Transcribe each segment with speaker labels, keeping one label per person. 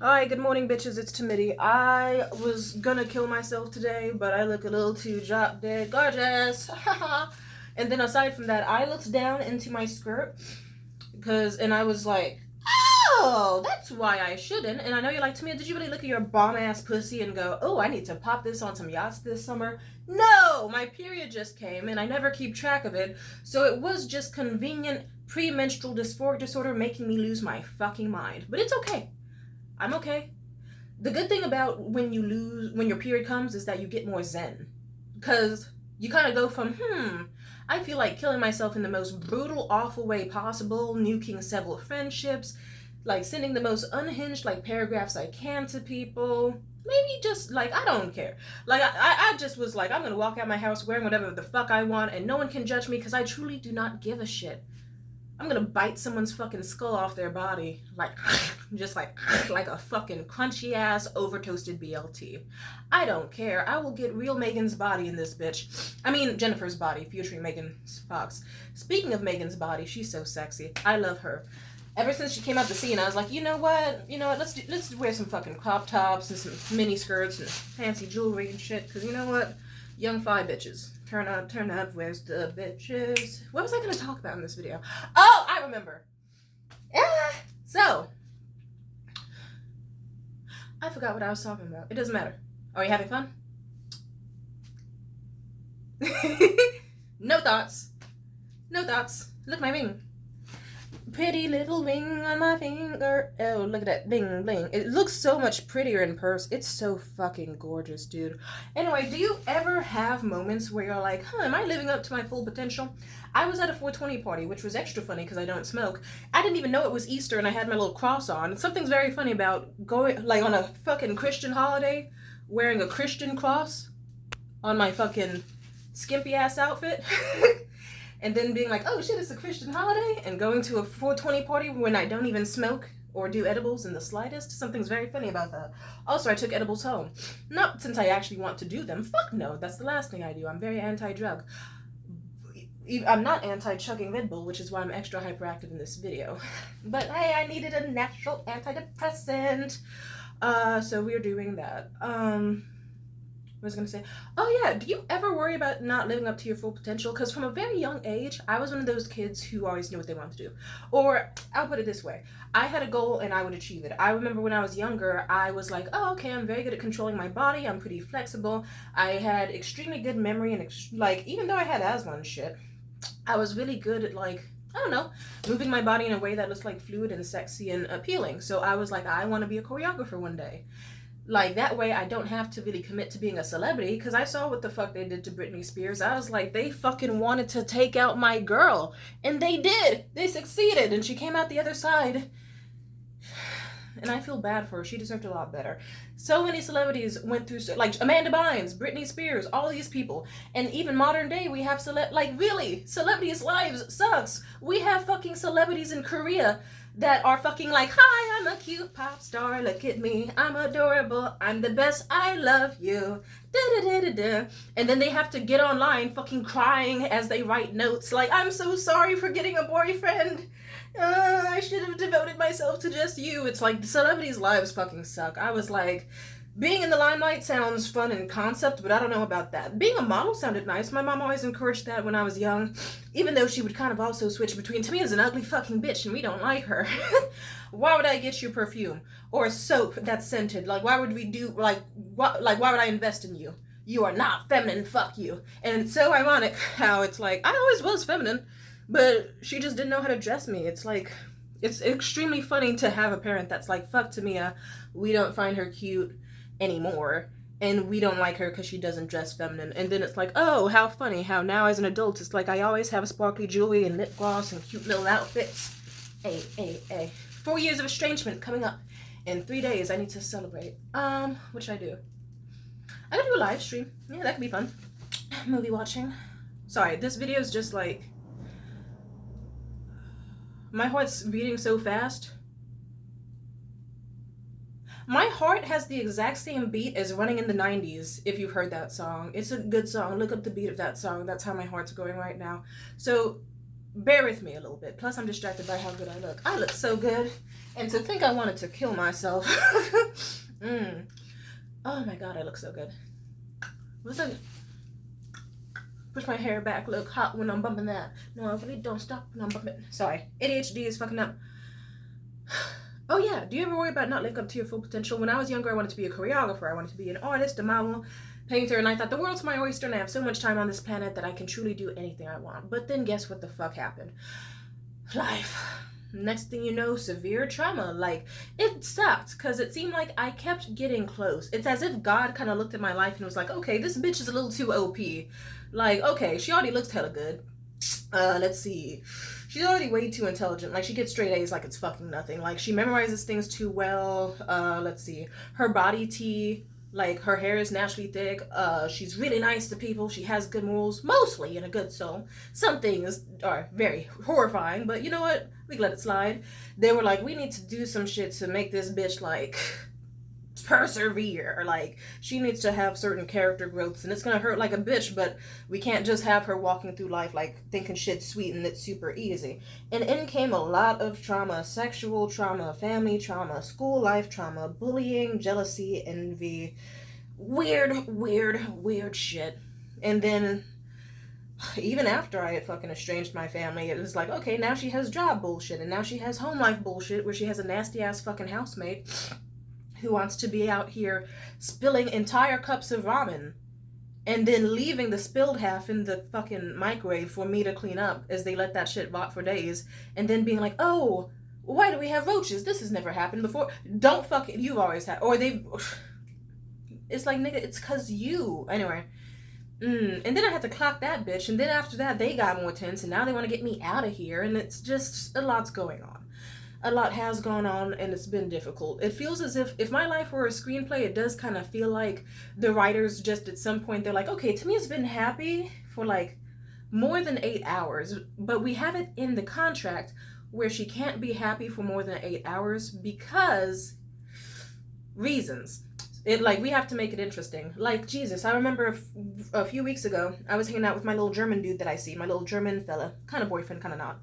Speaker 1: Alright, good morning, bitches. It's Timidity. I was gonna kill myself today, but I look a little too drop dead gorgeous. And then aside from that, I looked down into my skirt and I was like, oh, that's why I shouldn't. And I know you're like, Tamia, did you really look at your bomb ass pussy and go, oh, I need to pop this on some yachts this summer? No, my period just came and I never keep track of it. So it was just convenient premenstrual dysphoric disorder making me lose my fucking mind. But it's okay. I'm okay. The good thing about when your period comes is that you get more zen. Because you kind of go from, I feel like killing myself in the most brutal, awful way possible, nuking several friendships, like sending the most unhinged like paragraphs I can to people. Maybe just like, I don't care. Like, I just was like, I'm gonna walk out my house wearing whatever the fuck I want and no one can judge me because I truly do not give a shit. I'm gonna bite someone's fucking skull off their body, like, just like a fucking crunchy ass over toasted BLT. I don't care. I will get real Megan's body in this bitch. I mean, Jennifer's body, featuring Megan Fox. Speaking of Megan's body, she's so sexy. I love her. Ever since she came out the scene, I was like, you know what? Let's wear some fucking crop tops and some mini skirts and fancy jewelry and shit. Cause you know what? Young fi bitches. Turn up, where's the bitches? What was I gonna talk about in this video? Oh, I remember. So, I forgot what I was talking about. It doesn't matter. Are you having fun? No thoughts. No thoughts. Look at my ring. Pretty little ring on my finger. Oh, look at that. Bling, bling. It looks so much prettier in person. It's so fucking gorgeous, dude. Anyway, do you ever have moments where you're like, am I living up to my full potential? I was at a 420 party, which was extra funny because I don't smoke. I didn't even know it was Easter and I had my little cross on. Something's very funny about going, like, on a fucking Christian holiday, wearing a Christian cross on my fucking skimpy ass outfit. And then being like, oh shit, it's a Christian holiday, and going to a 420 party when I don't even smoke or do edibles in the slightest. Something's very funny about that. Also, I took edibles home. Not since I actually want to do them. Fuck no, that's the last thing I do. I'm very anti-drug. I'm not anti-chugging Red Bull, which is why I'm extra hyperactive in this video. But hey, I needed a natural antidepressant. So we're doing that. I was gonna say, oh yeah, do you ever worry about not living up to your full potential? Because from a very young age, I was one of those kids who always knew what they wanted to do. Or I'll put it this way, I had a goal and I would achieve it. I remember when I was younger, I was like, oh okay, I'm very good at controlling my body, I'm pretty flexible, I had extremely good memory, and like, even though I had asthma and shit, I was really good at, like, I don't know, moving my body in a way that looks like fluid and sexy and appealing. So I was like, I want to be a choreographer one day. Like, that way I don't have to really commit to being a celebrity, because I saw what the fuck they did to Britney Spears. I was like, they fucking wanted to take out my girl. And they did. They succeeded. And she came out the other side. And I feel bad for her. She deserved a lot better. So many celebrities went through, like Amanda Bynes, Britney Spears, all these people. And even modern day, we have really, celebrities' lives sucks. We have fucking celebrities in Korea that are fucking like, hi, I'm a cute pop star, look at me, I'm adorable, I'm the best, I love you, da-da-da-da-da. And then they have to get online fucking crying as they write notes like, I'm so sorry for getting a boyfriend, I should have devoted myself to just you. It's like, celebrities' lives fucking suck. I was like, being in the limelight sounds fun in concept, but I don't know about that. Being a model sounded nice. My mom always encouraged that when I was young, even though she would kind of also switch between, Tamia's an ugly fucking bitch and we don't like her. Why would I get you perfume or soap that's scented? Like, why would we do, why would I invest in you? You are not feminine, fuck you. And it's so ironic how it's like, I always was feminine, but she just didn't know how to dress me. It's like, it's extremely funny to have a parent that's like, fuck Tamia, we don't find her cute anymore, and we don't like her because she doesn't dress feminine. And then it's like, oh, how funny how now as an adult it's like I always have sparkly jewelry and lip gloss and cute little outfits. Hey. 4 years of estrangement coming up in 3 days. I need to celebrate. What should I do? I could do a live stream. Yeah, that could be fun. Movie watching. Sorry, this video is just like, my heart's beating so fast. My heart has the exact same beat as Running in the 90s, if you've heard that song. It's a good song. Look up the beat of that song. That's how my heart's going right now. So, bear with me a little bit. Plus, I'm distracted by how good I look. I look so good. And to think I wanted to kill myself. Oh my god, I look so good. What's that? Push my hair back, look hot when I'm bumping that. No, I really don't stop when I'm bumping. Sorry, ADHD is fucking up. Oh yeah, do you ever worry about not living up to your full potential? When I was younger, I wanted to be a choreographer. I wanted to be an artist, a model, painter, and I thought the world's my oyster and I have so much time on this planet that I can truly do anything I want. But then guess what the fuck happened? Life. Next thing you know, severe trauma. Like, it sucked because it seemed like I kept getting close. It's as if God kind of looked at my life and was like, okay, this bitch is a little too OP. Like, okay, she already looks hella good. Let's see. She's already way too intelligent. Like, she gets straight A's like it's fucking nothing. Like, she memorizes things too well. Let's see. Her body T, like, her hair is naturally thick. She's really nice to people. She has good morals, mostly, and a good soul. Some things are very horrifying, but you know what? We let it slide. They were like, we need to do some shit to make this bitch, like, persevere. Or, like, she needs to have certain character growths, and it's gonna hurt like a bitch, but we can't just have her walking through life, like, thinking shit's sweet and it's super easy. And in came a lot of trauma: sexual trauma, family trauma, school life trauma, bullying, jealousy, envy, weird shit. And then even after I had fucking estranged my family, it was like, okay, now she has job bullshit, and now she has home life bullshit, where she has a nasty ass fucking housemate who wants to be out here spilling entire cups of ramen and then leaving the spilled half in the fucking microwave for me to clean up as they let that shit rot for days, and then being like, oh, why do we have roaches? This has never happened before. Don't fucking, you've always had, or they've, it's like, nigga, it's cause you. Anyway. And then I had to clock that bitch, and then after that they got more tense, and now they want to get me out of here, and it's just, a lot's going on. A lot has gone on, and it's been difficult. It feels as if my life were a screenplay. It does kind of feel like the writers just at some point, they're like, okay, Tamia's been happy for like more than 8 hours, but we have it in the contract where she can't be happy for more than 8 hours because reasons. It, like, we have to make it interesting. Like, Jesus, I remember a few weeks ago, I was hanging out with my little German dude that I see, my little German fella, kind of boyfriend, kind of not.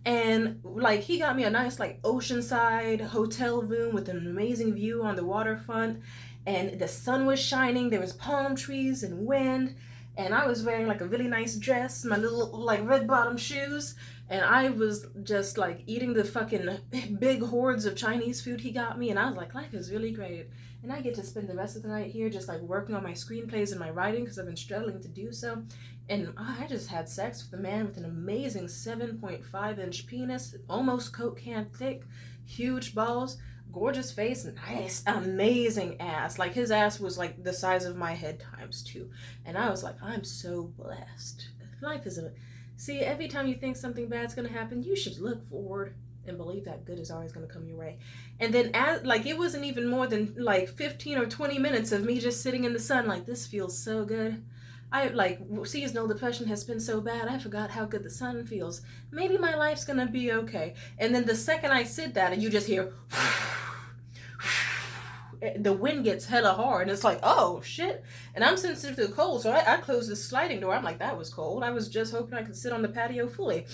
Speaker 1: And, like, he got me a nice, like, oceanside hotel room with an amazing view on the waterfront, and the sun was shining, there was palm trees and wind, and I was wearing, like, a really nice dress, my little, like, red bottom shoes, and I was just, like, eating the fucking big hordes of Chinese food he got me, and I was like, life is really great. And I get to spend the rest of the night here just, like, working on my screenplays and my writing because I've been struggling to do so. And I just had sex with a man with an amazing 7.5-inch penis, almost Coke can thick, huge balls, gorgeous face, nice, amazing ass. Like, his ass was, like, the size of my head times 2. And I was like, I'm so blessed. Life is a... See, every time you think something bad's gonna happen, you should look forward and believe that good is always going to come your way. And then, like, it wasn't even more than, like, 15 or 20 minutes of me just sitting in the sun, like, this feels so good. I, like, seasonal depression has been so bad, I forgot how good the sun feels. Maybe my life's going to be okay. And then the second I sit down and you just hear, the wind gets hella hard, and it's like, oh, shit. And I'm sensitive to the cold, so I closed the sliding door. I'm like, that was cold. I was just hoping I could sit on the patio fully.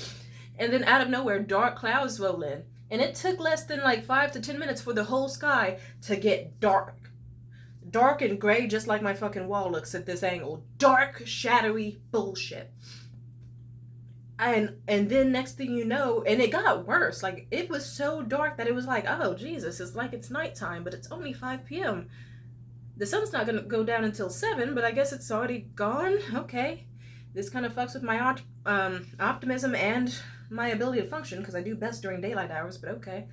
Speaker 1: And then out of nowhere, dark clouds roll in. And it took less than like 5 to 10 minutes for the whole sky to get dark. Dark and gray, just like my fucking wall looks at this angle. Dark, shadowy bullshit. And then next thing you know, and it got worse. Like, it was so dark that it was like, oh, Jesus, it's like it's nighttime, but it's only 5 p.m. The sun's not going to go down until 7, but I guess it's already gone? Okay. This kind of fucks with my optimism and my ability to function, because I do best during daylight hours, but okay.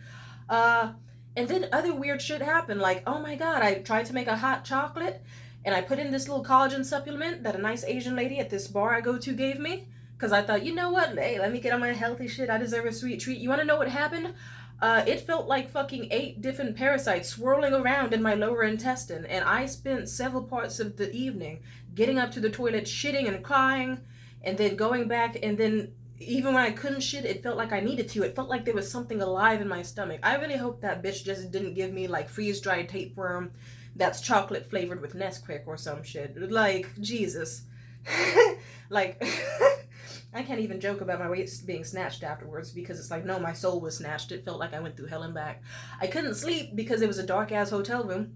Speaker 1: And then other weird shit happened, like, oh my god, I tried to make a hot chocolate, and I put in this little collagen supplement that a nice Asian lady at this bar I go to gave me, because I thought, you know what, hey, let me get on my healthy shit, I deserve a sweet treat. You want to know what happened? It felt like fucking 8 different parasites swirling around in my lower intestine, and I spent several parts of the evening getting up to the toilet, shitting and crying, and then going back, and then even when I couldn't shit, it felt like I needed to. It felt like there was something alive in my stomach. I really hope that bitch just didn't give me, like, freeze-dried tapeworm that's chocolate flavored with Nesquik or some shit. Like, Jesus. Like, I can't even joke about my waist being snatched afterwards because it's like, no, my soul was snatched. It felt like I went through hell and back. I couldn't sleep because it was a dark ass hotel room.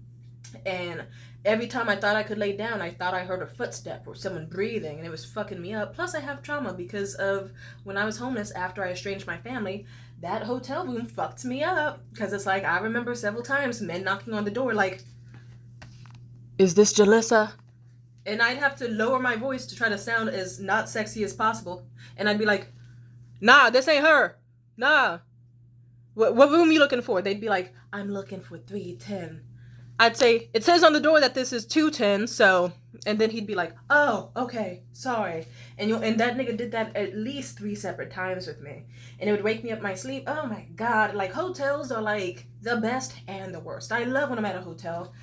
Speaker 1: And every time I thought I could lay down, I thought I heard a footstep or someone breathing, and it was fucking me up. Plus, I have trauma because of when I was homeless after I estranged my family. That hotel room fucked me up because it's like I remember several times men knocking on the door like, "Is this Jalissa?" And I'd have to lower my voice to try to sound as not sexy as possible. And I'd be like, "Nah, this ain't her. Nah. What room you looking for?" They'd be like, "I'm looking for 310. I'd say, "It says on the door that this is 210, so..." And then he'd be like, "Oh, okay, sorry." And that nigga did that at least 3 separate times with me. And it would wake me up my sleep. Oh my god, like, hotels are like the best and the worst. I love when I'm at a hotel.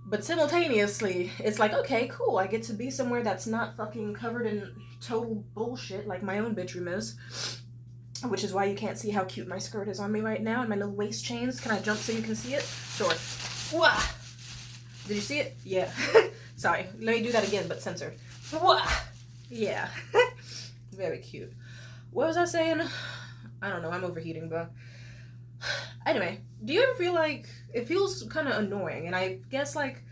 Speaker 1: But simultaneously, it's like, okay, cool, I get to be somewhere that's not fucking covered in total bullshit like my own bedroom is. Which is why you can't see how cute my skirt is on me right now and my little waist chains. Can I jump so you can see it? Sure. Wah! Did you see it? Yeah. Sorry. Let me do that again, but censored. Wah! Yeah. Very cute. What was I saying? I don't know. I'm overheating, but... Anyway, do you ever feel like it feels kind of annoying? And I guess, like,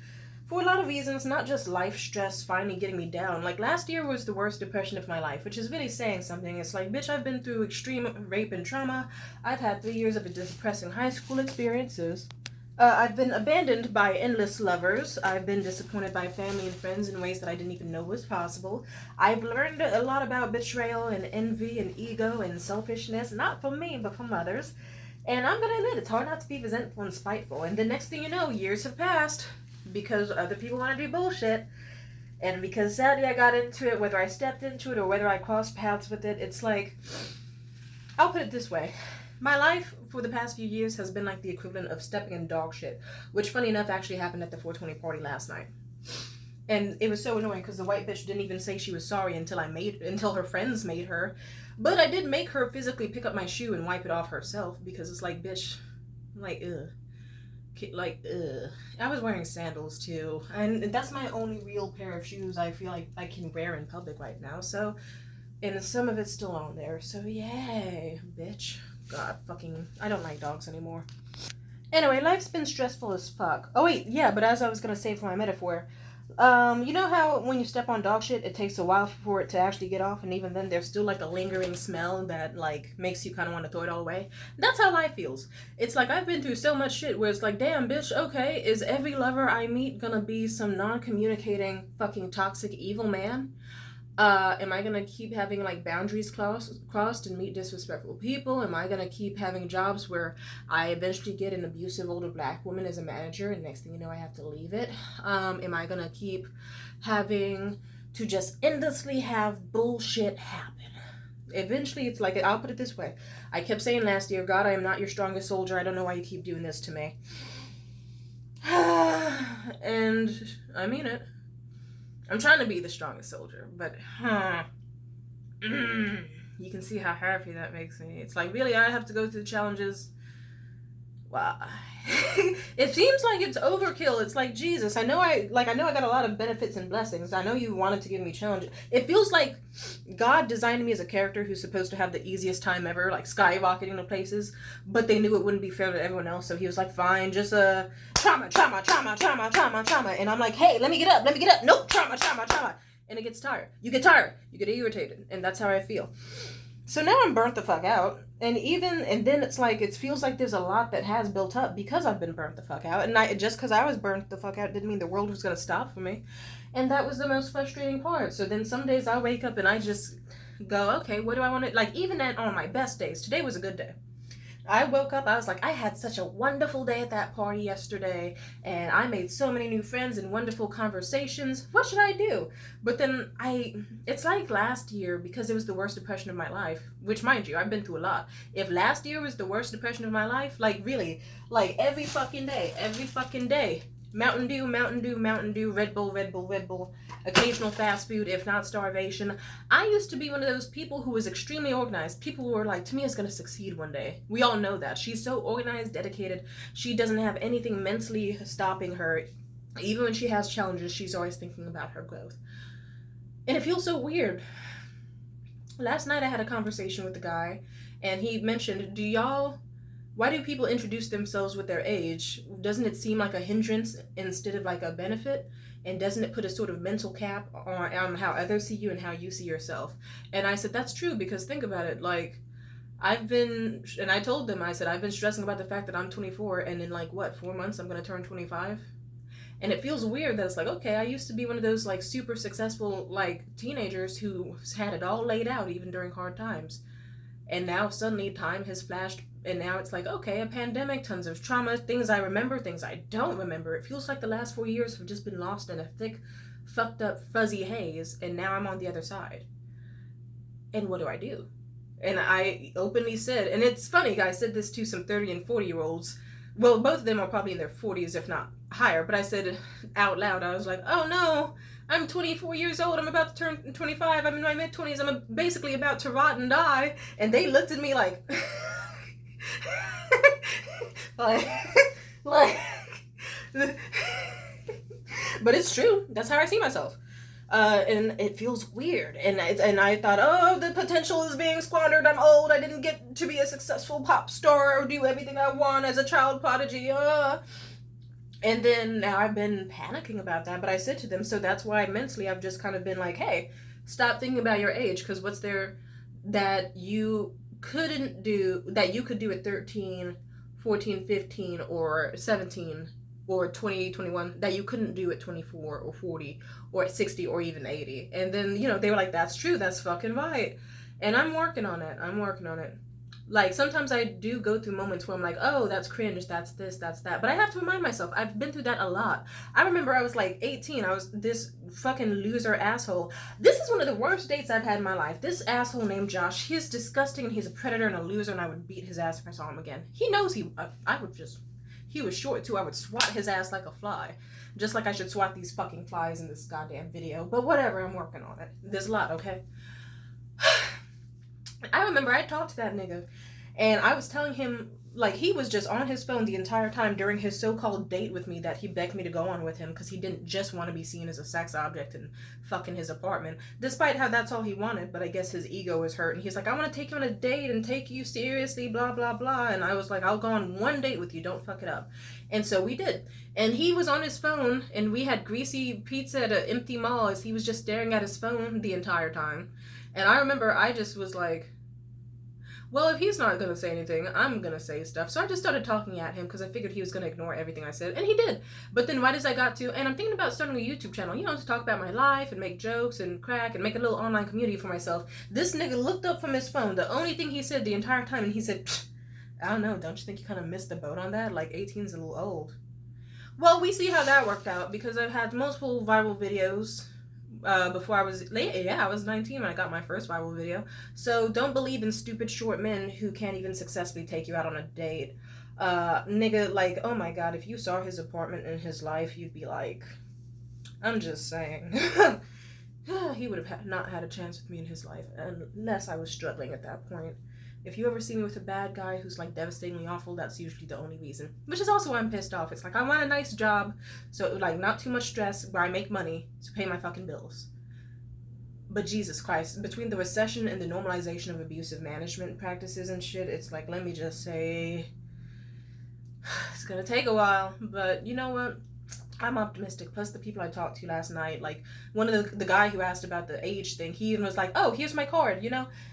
Speaker 1: for a lot of reasons, not just life stress finally getting me down. Like, last year was the worst depression of my life, which is really saying something. It's like, bitch, I've been through extreme rape and trauma. I've had 3 years of depressing high school experiences. I've been abandoned by endless lovers. I've been disappointed by family and friends in ways that I didn't even know was possible. I've learned a lot about betrayal and envy and ego and selfishness, not from me, but from others. And I'm gonna admit, it's hard not to be resentful and spiteful. And the next thing you know, years have passed because other people want to do bullshit. And because sadly I got into it, whether I stepped into it or whether I crossed paths with it, it's like, I'll put it this way. My life for the past few years has been like the equivalent of stepping in dog shit, which funny enough actually happened at the 420 party last night. And it was so annoying because the white bitch didn't even say she was sorry until her friends made her. But I did make her physically pick up my shoe and wipe it off herself because it's like, bitch, like, ugh. Like, ugh. I was wearing sandals too. And that's my only real pair of shoes I feel like I can wear in public right now. So, and some of it's still on there. So, yay, bitch. God, fucking, I don't like dogs anymore. Anyway, life's been stressful as fuck. Oh, wait, yeah, but as I was gonna say for my metaphor, you know how when you step on dog shit, it takes a while for it to actually get off, and even then there's still like a lingering smell that like makes you kind of want to throw it all away? That's how life feels. It's like I've been through so much shit where it's like, damn, bitch, okay, is every lover I meet gonna be some non-communicating fucking toxic evil man? Am I gonna keep having like boundaries crossed and meet disrespectful people? Am I gonna keep having jobs where I eventually get an abusive older black woman as a manager and next thing you know I have to leave it? Am I gonna keep having to just endlessly have bullshit happen? Eventually, it's like, I'll put it this way. I kept saying last year, God, I am not your strongest soldier. I don't know why you keep doing this to me. And I mean it. I'm trying to be the strongest soldier, but you can see how happy that makes me. It's like, really, I have to go through challenges. Wow. It seems like it's overkill. It's like, Jesus, I know I got a lot of benefits and blessings. I know you wanted to give me challenges. It feels like God designed me as a character who's supposed to have the easiest time ever, like skyrocketing to places, but they knew it wouldn't be fair to everyone else, so he was like, fine, just trauma. And I'm like, hey, let me get up. Nope, trauma. And it gets tired. You get tired. You get irritated. And that's how I feel. So now I'm burnt the fuck out. And then it's like, it feels like there's a lot that has built up because I've been burnt the fuck out. And just because I was burnt the fuck out didn't mean the world was going to stop for me. And that was the most frustrating part. So then some days I wake up and I just go, okay, what do I want to, like, even on my best days, today was a good day. I woke up, I was like, I had such a wonderful day at that party yesterday, and I made so many new friends and wonderful conversations. What should I do? But then it's like last year, because it was the worst depression of my life, which mind you, I've been through a lot. If last year was the worst depression of my life, like really, like every fucking day, Mountain Dew, Red Bull, occasional fast food, if not starvation. I used to be one of those people who was extremely organized. People who were like, Tamia's gonna succeed one day. We all know that. She's so organized, dedicated. She doesn't have anything mentally stopping her. Even when she has challenges, she's always thinking about her growth. And it feels so weird Last night I had a conversation with the guy, and he mentioned, why do people introduce themselves with their age? Doesn't it seem like a hindrance instead of like a benefit? And doesn't it put a sort of mental cap on how others see you and how you see yourself? And I said, that's true, because think about it. Like, and I told them, I said, I've been stressing about the fact that I'm 24, and in like, what, 4 months, I'm going to turn 25? And it feels weird that it's like, okay, I used to be one of those like super successful like teenagers who had it all laid out even during hard times. And now suddenly time has flashed, and now it's like, okay, a pandemic, tons of trauma, things I remember, things I don't remember. It feels like the last 4 years have just been lost in a thick, fucked up, fuzzy haze, and now I'm on the other side. And what do I do? And I openly said, and it's funny, I said this to some 30 and 40-year-olds. Well, both of them are probably in their 40s, if not higher, but I said out loud, I was like, oh no, I'm 24 years old, I'm about to turn 25, I'm in my mid-20s, I'm basically about to rot and die. And they looked at me like, like, like, but it's true, that's how I see myself. And it feels weird. And I thought, oh, the potential is being squandered. I'm old. I didn't get to be a successful pop star or do everything I want as a child prodigy. And then now I've been panicking about that. But I said to them, so that's why mentally I've just kind of been like, hey, stop thinking about your age, because what's there that you couldn't do that you could do at 13, 14, 15, or 17 or 20, 21 that you couldn't do at 24 or 40 or at 60 or even 80. And then, they were like, that's true, that's fucking right. And I'm working on it. Like, sometimes I do go through moments where I'm like, oh, that's cringe, that's this, that's that. But I have to remind myself, I've been through that a lot. I remember I was like 18, I was this fucking loser asshole. This is one of the worst dates I've had in my life. This asshole named Josh, he's disgusting and he's a predator and a loser, and I would beat his ass if I saw him again. He knows he was short too. I would swat his ass like a fly. Just like I should swat these fucking flies in this goddamn video. But whatever, I'm working on it. There's a lot, okay? I remember I talked to that nigga, and I was telling him, like, he was just on his phone the entire time during his so-called date with me that he begged me to go on with him because he didn't just want to be seen as a sex object and fuck in his apartment, despite how that's all he wanted. But I guess his ego was hurt, and he's like, I want to take you on a date and take you seriously, blah blah blah. And I was like, I'll go on one date with you, don't fuck it up. And so we did, and he was on his phone, and we had greasy pizza at an empty mall as he was just staring at his phone the entire time. And I remember I just was like, well, if he's not going to say anything, I'm going to say stuff. So I just started talking at him because I figured he was going to ignore everything I said. And he did. But then right as I got to, and I'm thinking about starting a YouTube channel, to talk about my life and make jokes and crack and make a little online community for myself. This nigga looked up from his phone. The only thing he said the entire time, and he said, I don't know, don't you think you kind of missed the boat on that? Like, 18's a little old. Well, we see how that worked out because I've had multiple viral videos. Before I was 19 when I got my first viral video. So don't believe in stupid short men who can't even successfully take you out on a date. Nigga, like, oh my god, if you saw his apartment in his life, you'd be like, I'm just saying. He would have not had a chance with me in his life unless I was struggling at that point. If you ever see me with a bad guy who's like devastatingly awful, that's usually the only reason. Which is also why I'm pissed off. It's like, I want a nice job, so like not too much stress, where I make money to pay my fucking bills. But Jesus Christ, between the recession and the normalization of abusive management practices and shit, it's like, let me just say, it's gonna take a while, but you know what? I'm optimistic. Plus, the people I talked to last night, like one of the guy who asked about the age thing, he even was like, "Oh, here's my card."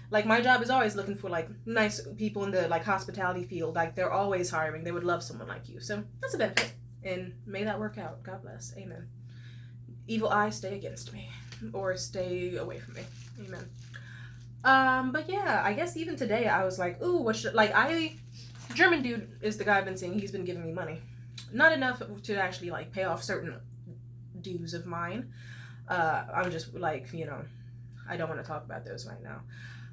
Speaker 1: Like my job is always looking for like nice people in the like hospitality field. Like they're always hiring. They would love someone like you. So that's a benefit, and may that work out. God bless. Amen. Evil eye, stay against me, or stay away from me. Amen. But yeah, I guess even today I was like, "Ooh, what should German dude is the guy I've been seeing. He's been giving me money." Not enough to actually like pay off certain dues of mine. I'm just like, I don't want to talk about those right now.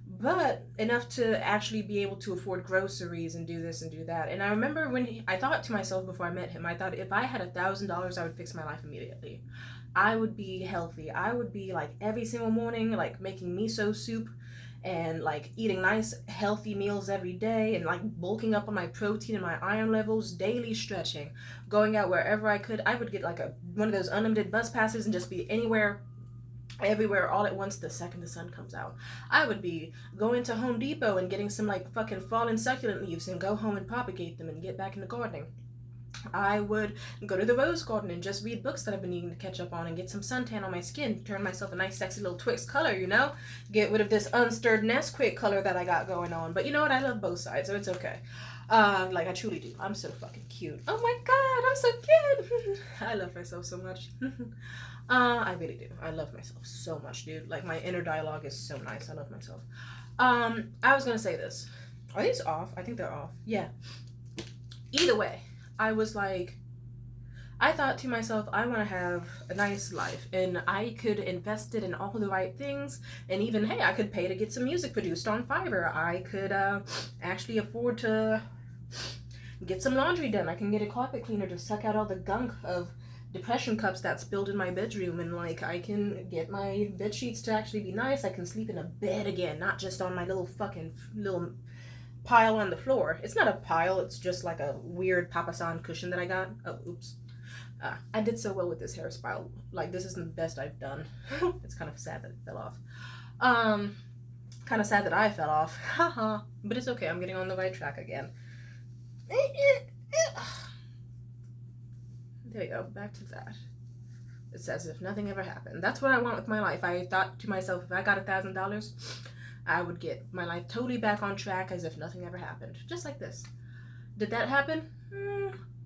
Speaker 1: But enough to actually be able to afford groceries and do this and do that. And I remember when I thought to myself before I met him, I thought if I had $1,000, I would fix my life immediately. I would be healthy. I would be like every single morning, like making miso soup and like eating nice healthy meals every day and like bulking up on my protein and my iron levels, daily stretching, going out wherever I could. I would get like one of those unlimited bus passes and just be anywhere everywhere all at once the second the sun comes out. I would be going to Home Depot and getting some like fucking fallen succulent leaves and go home and propagate them and get back into gardening. I would go to the rose garden and just read books that I've been needing to catch up on and get some suntan on my skin, turn myself a nice sexy little Twix color, you know? Get rid of this unstirred Nesquik color that I got going on. But you know what? I love both sides, so it's okay. Like I truly do. I'm so fucking cute. Oh my god, I'm so cute. I love myself so much. I really do. I love myself so much, dude. Like my inner dialogue is so nice. I love myself. I was gonna say this. Are these off? I think they're off. Yeah. Either way, I was like, I thought to myself, I want to have a nice life, and I could invest it in all the right things, and even, hey, I could pay to get some music produced on Fiverr. I could actually afford to get some laundry done. I can get a carpet cleaner to suck out all the gunk of depression cups that spilled in my bedroom, and like I can get my bed sheets to actually be nice. I can sleep in a bed again, not just on my little fucking little pile on the floor. It's not a pile, it's just like a weird Papasan cushion that I got. Oh, oops. I did so well with this hairstyle. Like, this isn't the best I've done. It's kind of sad that it fell off. Kind of sad that I fell off. Haha. But it's okay, I'm getting on the right track again. There you go, back to that. It's as if nothing ever happened. That's what I want with my life. I thought to myself, if I got $1,000, I would get my life totally back on track as if nothing ever happened. Just like this. Did that happen?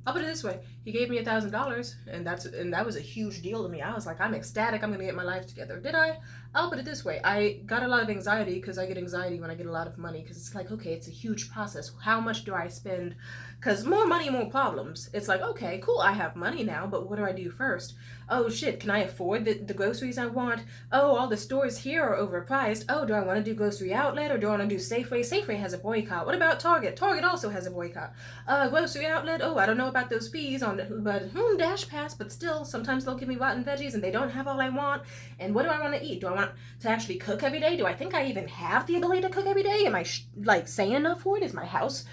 Speaker 1: I'll put it this way. He gave me $1,000, and that was a huge deal to me. I was like, I'm ecstatic. I'm gonna get my life together. Did I? I'll put it this way. I got a lot of anxiety because I get anxiety when I get a lot of money, because it's like, okay, it's a huge process. How much do I spend? Because more money, more problems. It's like, okay, cool, I have money now, but what do I do first? Oh shit, can I afford the groceries I want? Oh, all the stores here are overpriced. Oh, do I want to do Grocery Outlet or do I want to do Safeway? Safeway has a boycott. What about Target? Target also has a boycott. Grocery Outlet, oh, I don't know about those fees on, but Dash Pass, but still, sometimes they'll give me rotten veggies and they don't have all I want. And what do I want to eat? Do I want to actually cook every day? Do I think I even have the ability to cook every day? Am I like sane enough for it? Is my house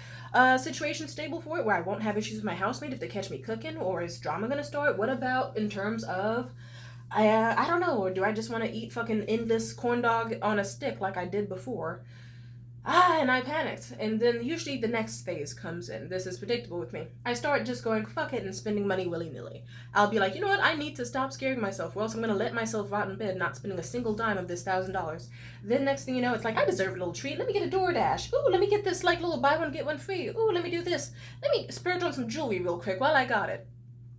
Speaker 1: situation stable for it, where I won't have issues with my housemate if they catch me cooking, or is drama gonna start? What about in terms of, I don't know, or do I just want to eat fucking endless corn dog on a stick like I did before? And I panicked. And then usually the next phase comes in. This is predictable with me. I start just going, fuck it, and spending money willy-nilly. I'll be like, you know what? I need to stop scaring myself, or else I'm going to let myself rot in bed not spending a single dime of this $1,000. Then next thing you know, it's like, I deserve a little treat. Let me get a DoorDash. Ooh, let me get this like little buy one, get one free. Ooh, let me do this. Let me splurge on some jewelry real quick while I got it.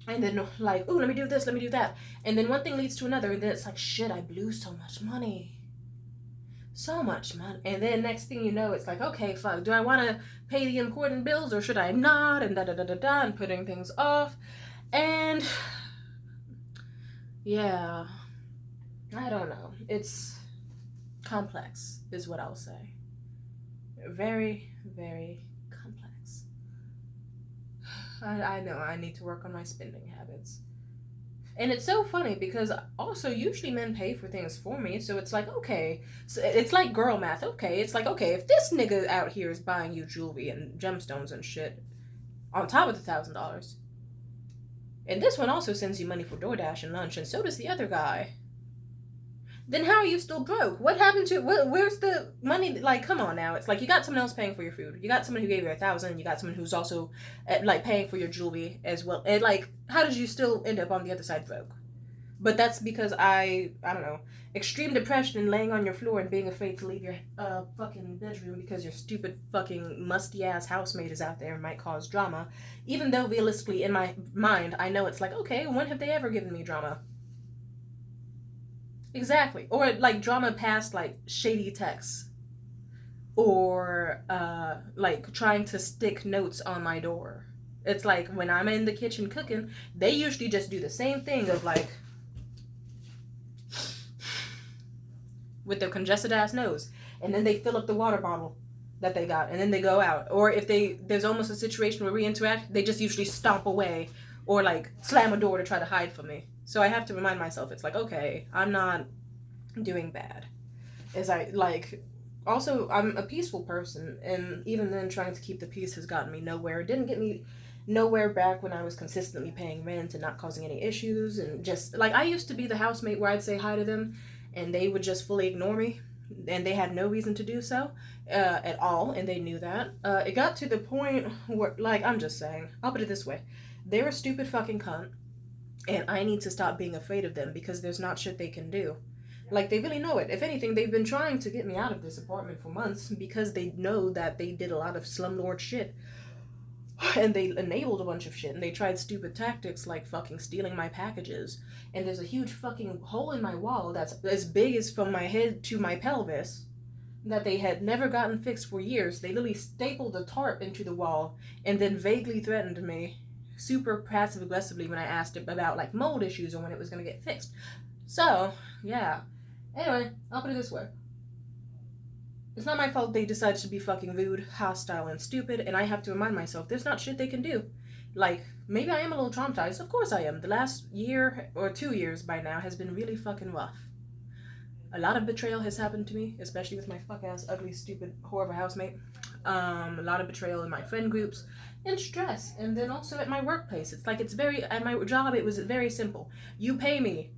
Speaker 1: And then like, ooh, let me do this, let me do that. And then one thing leads to another, and then it's like, shit, I blew so much money. So much money. And then next thing you know, it's like, okay, fuck, do I want to pay the important bills or should I not? And da-da-da-da-da, and putting things off. And yeah, I don't know. It's complex is what I'll say. Very, very complex. I know I need to work on my spending habits. And it's so funny because also usually men pay for things for me, so it's like, okay, so it's like girl math. Okay, it's like, okay, if this nigga out here is buying you jewelry and gemstones and shit on top of $1,000, and this one also sends you money for DoorDash and lunch, and so does the other guy, then how are you still broke? What happened to where's the money? Like, come on now. It's like you got someone else paying for your food. You got someone who gave you $1,000. You got someone who's also like paying for your jewelry as well. And like, how did you still end up on the other side broke? But that's because I don't know, extreme depression and laying on your floor and being afraid to leave your fucking bedroom because your stupid fucking musty ass housemate is out there and might cause drama. Even though realistically in my mind I know it's like, okay, when have they ever given me drama? Exactly. Or like drama past like shady texts. Or like trying to stick notes on my door. It's like when I'm in the kitchen cooking, they usually just do the same thing of like with their congested ass nose. And then they fill up the water bottle that they got and then they go out. Or if there's almost a situation where we interact, they just usually stomp away or like slam a door to try to hide from me. So I have to remind myself, it's like, okay, I'm not doing bad. As I like, also I'm a peaceful person, and even then trying to keep the peace has gotten me nowhere. It didn't get me nowhere back when I was consistently paying rent and not causing any issues, and just like I used to be the housemate where I'd say hi to them and they would just fully ignore me, and they had no reason to do so at all, and they knew that. It got to the point where, like, I'm just saying, I'll put it this way: they're a stupid fucking cunt, and I need to stop being afraid of them because there's not shit they can do. Like, they really know it. If anything, they've been trying to get me out of this apartment for months because they know that they did a lot of slumlord shit. And they enabled a bunch of shit, and they tried stupid tactics like fucking stealing my packages. And there's a huge fucking hole in my wall that's as big as from my head to my pelvis that they had never gotten fixed for years. They literally stapled a tarp into the wall and then vaguely threatened me super passive aggressively when I asked it about like mold issues or when it was going to get fixed. So, yeah. Anyway, I'll put it this way. It's not my fault they decided to be fucking rude, hostile, and stupid, and I have to remind myself there's not shit they can do. Like, maybe I am a little traumatized. Of course I am. The last year or 2 years by now has been really fucking rough. A lot of betrayal has happened to me, especially with my fuck-ass, ugly, stupid, horrible housemate. A lot of betrayal in my friend groups, and stress. And then also at my workplace. It's like, at my job, it was very simple. You pay me,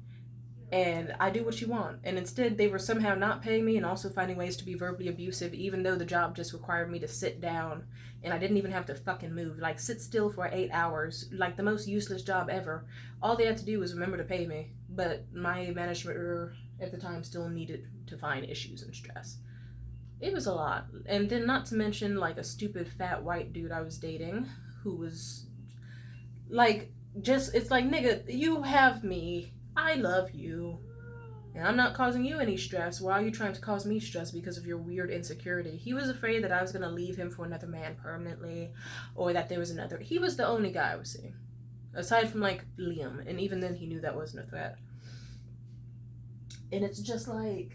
Speaker 1: and I do what you want. And instead, they were somehow not paying me and also finding ways to be verbally abusive, even though the job just required me to sit down, and I didn't even have to fucking move. Like, sit still for 8 hours, like the most useless job ever. All they had to do was remember to pay me, but my management at the time still needed to find issues and stress. It was a lot. And then not to mention, like, a stupid fat white dude I was dating who was, like, just, it's like, nigga, you have me. I love you, and I'm not causing you any stress. Why are you trying to cause me stress because of your weird insecurity? He was afraid that I was going to leave him for another man permanently, or that there was another. He was the only guy I was seeing, aside from, like, Liam, and even then he knew that wasn't a threat. And it's just like,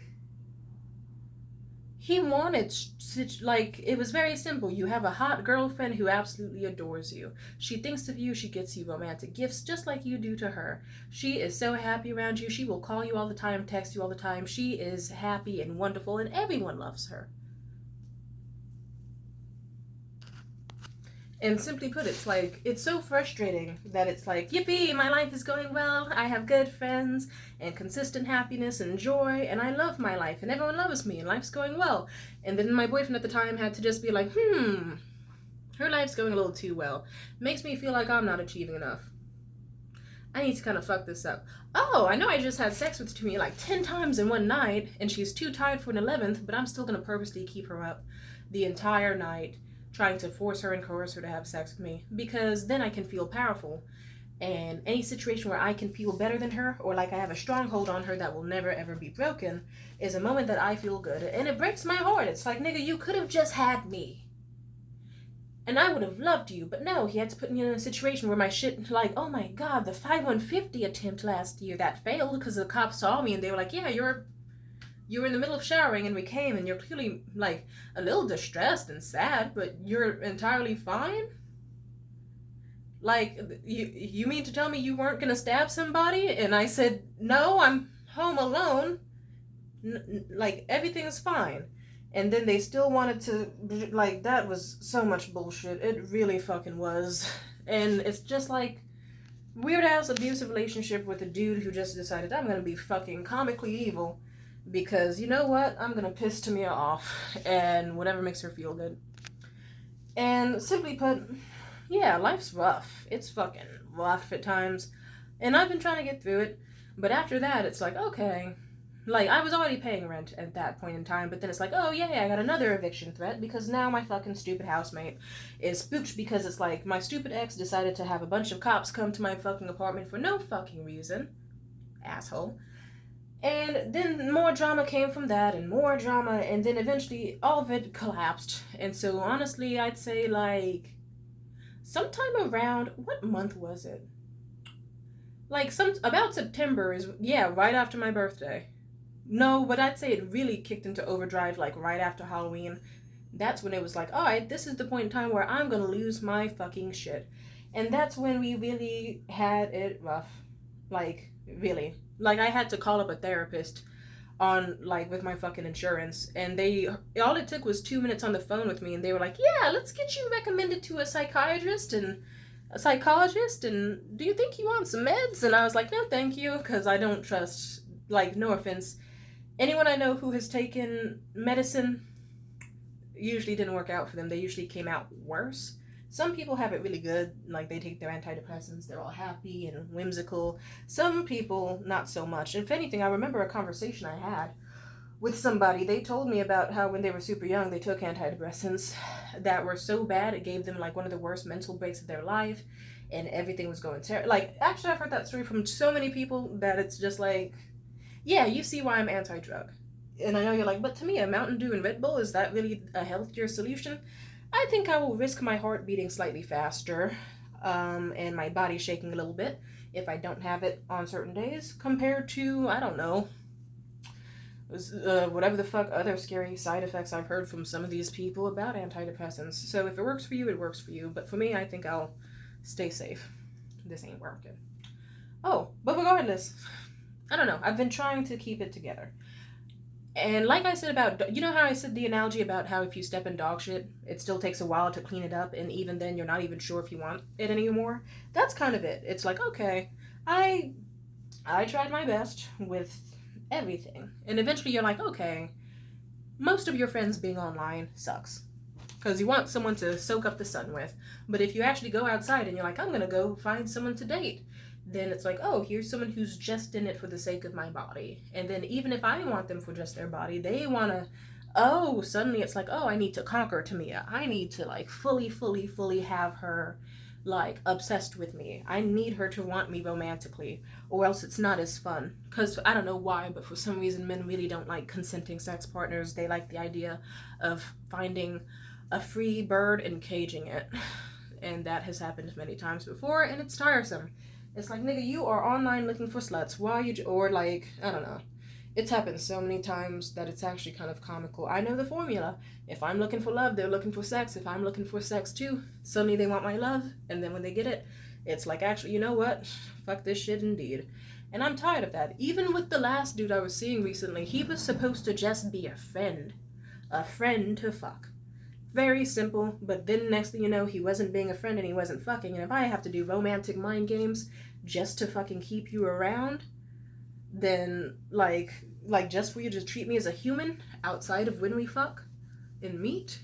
Speaker 1: he wanted, like, it was very simple. You have a hot girlfriend who absolutely adores you. She thinks of you, she gets you romantic gifts just like you do to her. She is so happy around you. She will call you all the time, text you all the time. She is happy and wonderful, and everyone loves her. And simply put, it's like, it's so frustrating that it's like, yippee, my life is going well, I have good friends, and consistent happiness and joy, and I love my life, and everyone loves me, and life's going well. And then my boyfriend at the time had to just be like, her life's going a little too well. Makes me feel like I'm not achieving enough. I need to kind of fuck this up. Oh, I know I just had sex with me like 10 times in one night, and she's too tired for an 11th, but I'm still going to purposely keep her up the entire night, trying to force her and coerce her to have sex with me, because then I can feel powerful. And any situation where I can feel better than her, or like I have a stronghold on her that will never ever be broken, is a moment that I feel good. And it breaks my heart. It's like, nigga, you could have just had me, and I would have loved you. But no, he had to put me in a situation where my shit, like, oh my god, the 5150 attempt last year that failed because the cops saw me and they were like, yeah, you were in the middle of showering and we came and you're clearly, like, a little distressed and sad, but you're entirely fine? Like, you mean to tell me you weren't going to stab somebody? And I said, no, I'm home alone. Like, everything's fine. And then they still wanted to, like, that was so much bullshit. It really fucking was. And it's just like, weird-ass abusive relationship with a dude who just decided, I'm going to be fucking comically evil. Because, you know what? I'm gonna piss Tamia off, and whatever makes her feel good. And simply put, yeah, life's rough. It's fucking rough at times. And I've been trying to get through it. But after that, it's like, okay. Like, I was already paying rent at that point in time, but then it's like, oh, yeah, I got another eviction threat, because now my fucking stupid housemate is spooked because it's like, my stupid ex decided to have a bunch of cops come to my fucking apartment for no fucking reason. Asshole. And then more drama came from that, and more drama, and then eventually all of it collapsed. And so honestly, I'd say, like, sometime around, what month was it? Like, about September is, yeah, right after my birthday. No, but I'd say it really kicked into overdrive, like, right after Halloween. That's when it was like, alright, this is the point in time where I'm gonna lose my fucking shit. And that's when we really had it rough. Like, really. Like, I had to call up a therapist on, like, with my fucking insurance, and all it took was 2 minutes on the phone with me, and they were like, yeah, let's get you recommended to a psychiatrist and a psychologist, and do you think you want some meds? And I was like, no, thank you, because I don't trust, like, no offense, Anyone I know who has taken medicine usually didn't work out for them. They usually came out worse. Some people have it really good, like they take their antidepressants, they're all happy and whimsical. Some people, not so much. If anything, I remember a conversation I had with somebody. They told me about how when they were super young, they took antidepressants that were so bad it gave them like one of the worst mental breaks of their life, and everything was going terrible. Like, actually, I've heard that story from so many people that it's just like, yeah, you see why I'm anti drug. And I know you're like, but to me, a Mountain Dew and Red Bull, is that really a healthier solution? I think I will risk my heart beating slightly faster and my body shaking a little bit if I don't have it on certain days compared to, I don't know, whatever the fuck other scary side effects I've heard from some of these people about antidepressants. So if it works for you, it works for you. But for me, I think I'll stay safe. This ain't working. Oh, but regardless, I don't know. I've been trying to keep it together. And like I said about, you know how I said the analogy about how if you step in dog shit, it still takes a while to clean it up, and even then you're not even sure if you want it anymore? That's kind of it. It's like, okay, I I tried my best with everything. And eventually you're like, okay, most of your friends being online sucks. Because you want someone to soak up the sun with. But if you actually go outside and you're like, I'm going to go find someone to date, then it's like, oh, here's someone who's just in it for the sake of my body. And then even if I want them for just their body, they want to, oh, suddenly it's like, oh, I need to conquer Tamia. I need to like fully have her like obsessed with me. I need her to want me romantically, or else it's not as fun. Because I don't know why, but for some reason men really don't like consenting sex partners. They like the idea of finding a free bird and caging it. And that has happened many times before, and it's tiresome. It's like, nigga, you are online looking for sluts. Why are you, or like, I don't know. It's happened so many times that it's actually kind of comical. I know the formula. If I'm looking for love, they're looking for sex. If I'm looking for sex too, suddenly they want my love. And then when they get it, it's like, actually, you know what? Fuck this shit indeed. And I'm tired of that. Even with the last dude I was seeing recently, he was supposed to just be a friend. A friend to fuck. Very simple, but then next thing you know, he wasn't being a friend and he wasn't fucking. And if I have to do romantic mind games just to fucking keep you around, then like just for you to treat me as a human outside of when we fuck and meet,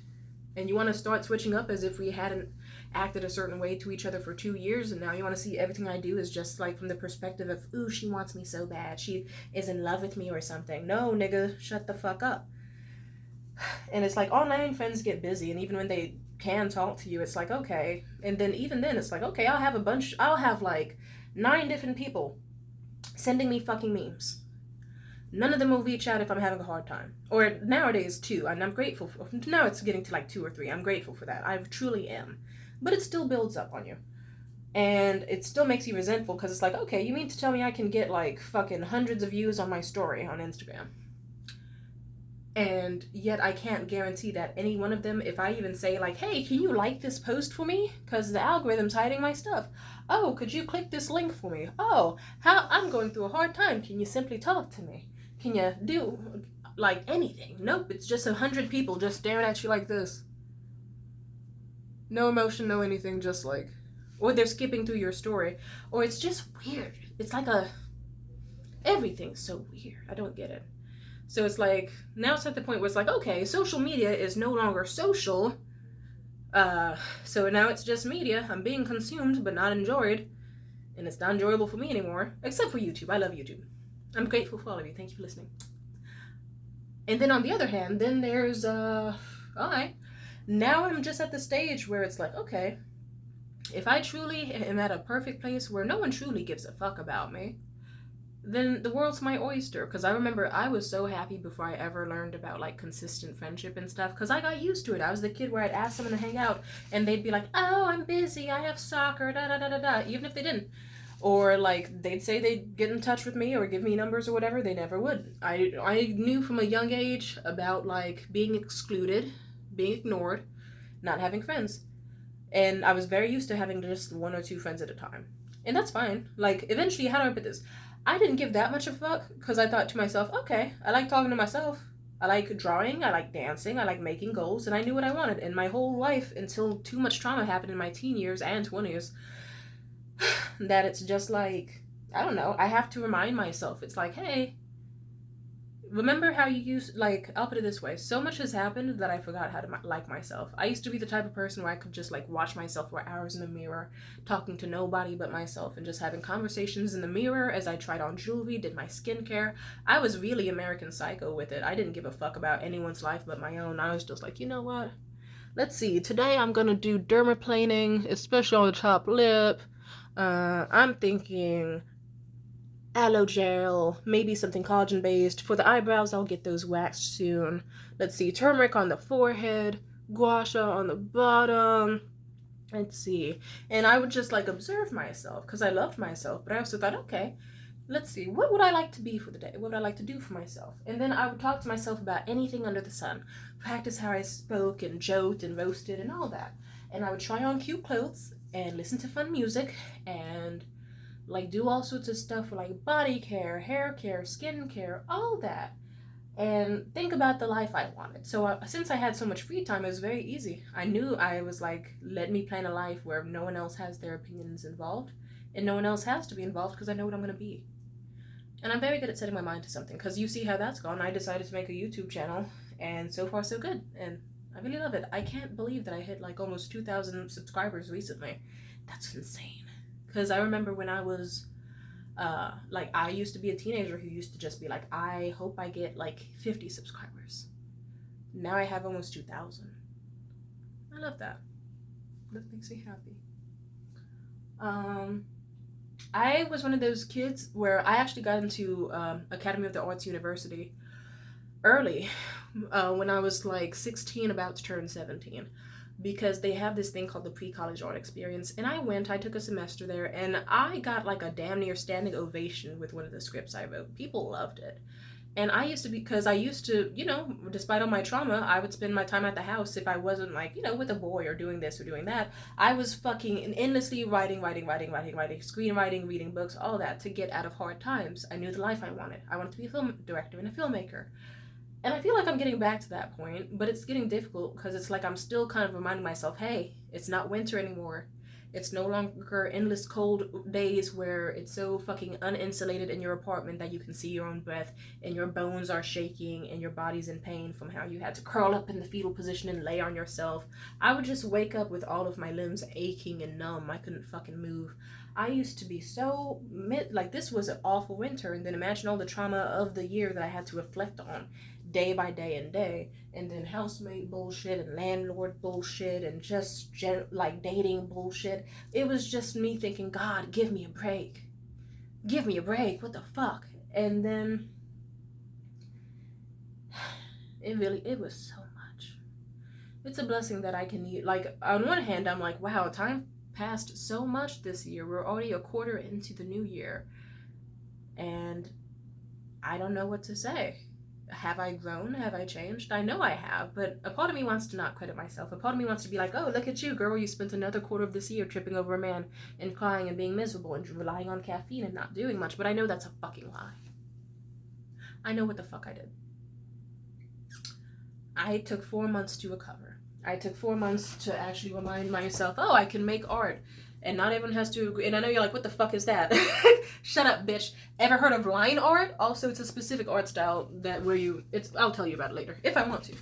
Speaker 1: and you want to start switching up as if we hadn't acted a certain way to each other for 2 years, and now you want to see everything I do is just like from the perspective of, ooh, she wants me so bad, she is in love with me or something. No, nigga, shut the fuck up. And it's like online friends get busy, and even when they can talk to you, it's like, okay. And then even then it's like, okay, I'll have like 9 different people sending me fucking memes. None of them will reach out if I'm having a hard time. Or nowadays 2, and I'm grateful for, now it's getting to like 2 or 3. I'm grateful for that. I truly am. But it still builds up on you. And it still makes you resentful because it's like, okay, you mean to tell me I can get like fucking hundreds of views on my story on Instagram? And yet I can't guarantee that any one of them, if I even say like, hey, can you like this post for me? Because the algorithm's hiding my stuff. Oh, could you click this link for me? Oh, how I'm going through a hard time. Can you simply talk to me? Can you do like anything? Nope, it's just 100 people just staring at you like this. No emotion, no anything, just like, or they're skipping through your story. Or it's just weird. It's like everything's so weird. I don't get it. So it's like, now it's at the point where it's like, okay, social media is no longer social. So now it's just media. I'm being consumed, but not enjoyed. And it's not enjoyable for me anymore. Except for YouTube. I love YouTube. I'm grateful for all of you. Thank you for listening. And then on the other hand, then there's, alright. Now I'm just at the stage where it's like, okay, if I truly am at a perfect place where no one truly gives a fuck about me, then the world's my oyster. Because I remember I was so happy before I ever learned about like consistent friendship and stuff, because I got used to it. I was the kid where I'd ask someone to hang out and they'd be like, oh, I'm busy, I have soccer, da da da da da, even if they didn't. Or like they'd say they'd get in touch with me or give me numbers or whatever. They never would. I knew from a young age about like being excluded, being ignored, not having friends. And I was very used to having just 1 or 2 friends at a time. And that's fine. Like, eventually, how do I put this? I didn't give that much of a fuck because I thought to myself, okay, I like talking to myself. I like drawing, I like dancing, I like making goals, and I knew what I wanted. And my whole life, until too much trauma happened in my teen years and 20s, that it's just like, I don't know, I have to remind myself. It's like, hey, remember how you used, like, I'll put it this way, so much has happened that I forgot how to like myself. I used to be the type of person where I could just, like, watch myself for hours in the mirror, talking to nobody but myself, and just having conversations in the mirror as I tried on jewelry, did my skincare. I was really American Psycho with it. I didn't give a fuck about anyone's life but my own. I was just like, you know what? Let's see, today I'm gonna do dermaplaning, especially on the top lip. I'm thinking aloe gel, maybe something collagen based. For the eyebrows, I'll get those waxed soon. Let's see, turmeric on the forehead, gua sha on the bottom. Let's see. And I would just like observe myself because I loved myself, but I also thought, okay, let's see, what would I like to be for the day? What would I like to do for myself? And then I would talk to myself about anything under the sun, practice how I spoke and joked and roasted and all that. And I would try on cute clothes and listen to fun music and like do all sorts of stuff for like body care, hair care, skin care, all that, and think about the life I wanted. So since I had so much free time, it was very easy. I knew I was like, let me plan a life where no one else has their opinions involved and no one else has to be involved because I know what I'm going to be. And I'm very good at setting my mind to something because you see how that's gone. I decided to make a YouTube channel and so far so good, and I really love it. I can't believe that I hit like almost 2,000 subscribers recently. That's insane. Because I remember when I was, like, I used to be a teenager who used to just be like, I hope I get, like, 50 subscribers. Now I have almost 2,000. I love that. That makes me happy. I was one of those kids where I actually got into Academy of the Arts University early, when I was, like, 16, about to turn 17. Because they have this thing called the pre-college art experience, and I took a semester there, and I got like a damn near standing ovation with one of the scripts I wrote. People loved it. And I used to, because I used to, you know, despite all my trauma, I would spend my time at the house if I wasn't like, you know, with a boy or doing this or doing that. I was fucking endlessly writing, screenwriting, reading books, all that to get out of hard times. I knew the life I wanted. I wanted to be a film director and a filmmaker. And I feel like I'm getting back to that point, but it's getting difficult because it's like I'm still kind of reminding myself, hey, it's not winter anymore. It's no longer endless cold days where it's so fucking uninsulated in your apartment that you can see your own breath and your bones are shaking and your body's in pain from how you had to curl up in the fetal position and lay on yourself. I would just wake up with all of my limbs aching and numb. I couldn't fucking move. I used to be so, like, this was an awful winter, and then imagine all the trauma of the year that I had to reflect on day by day and day, and then housemate bullshit and landlord bullshit and just like dating bullshit. It was just me thinking, God, give me a break, what the fuck? And then it was so much. It's a blessing that I can, like, on one hand I'm like, wow, time passed so much this year. We're already a quarter into the new year, and I don't know what to say. Have I grown? Have I changed? I know I have, but a part of me wants to not credit myself. A part of me wants to be like, oh, look at you, girl. You spent another quarter of this year tripping over a man and crying and being miserable and relying on caffeine and not doing much. But I know that's a fucking lie. I know what the fuck I did. I took 4 months to recover. I took 4 months to actually remind myself, oh, I can make art. And not everyone has to agree. And I know you're like, what the fuck is that? Shut up, bitch. Ever heard of line art? Also, it's a specific art style that I'll tell you about it later, if I want to.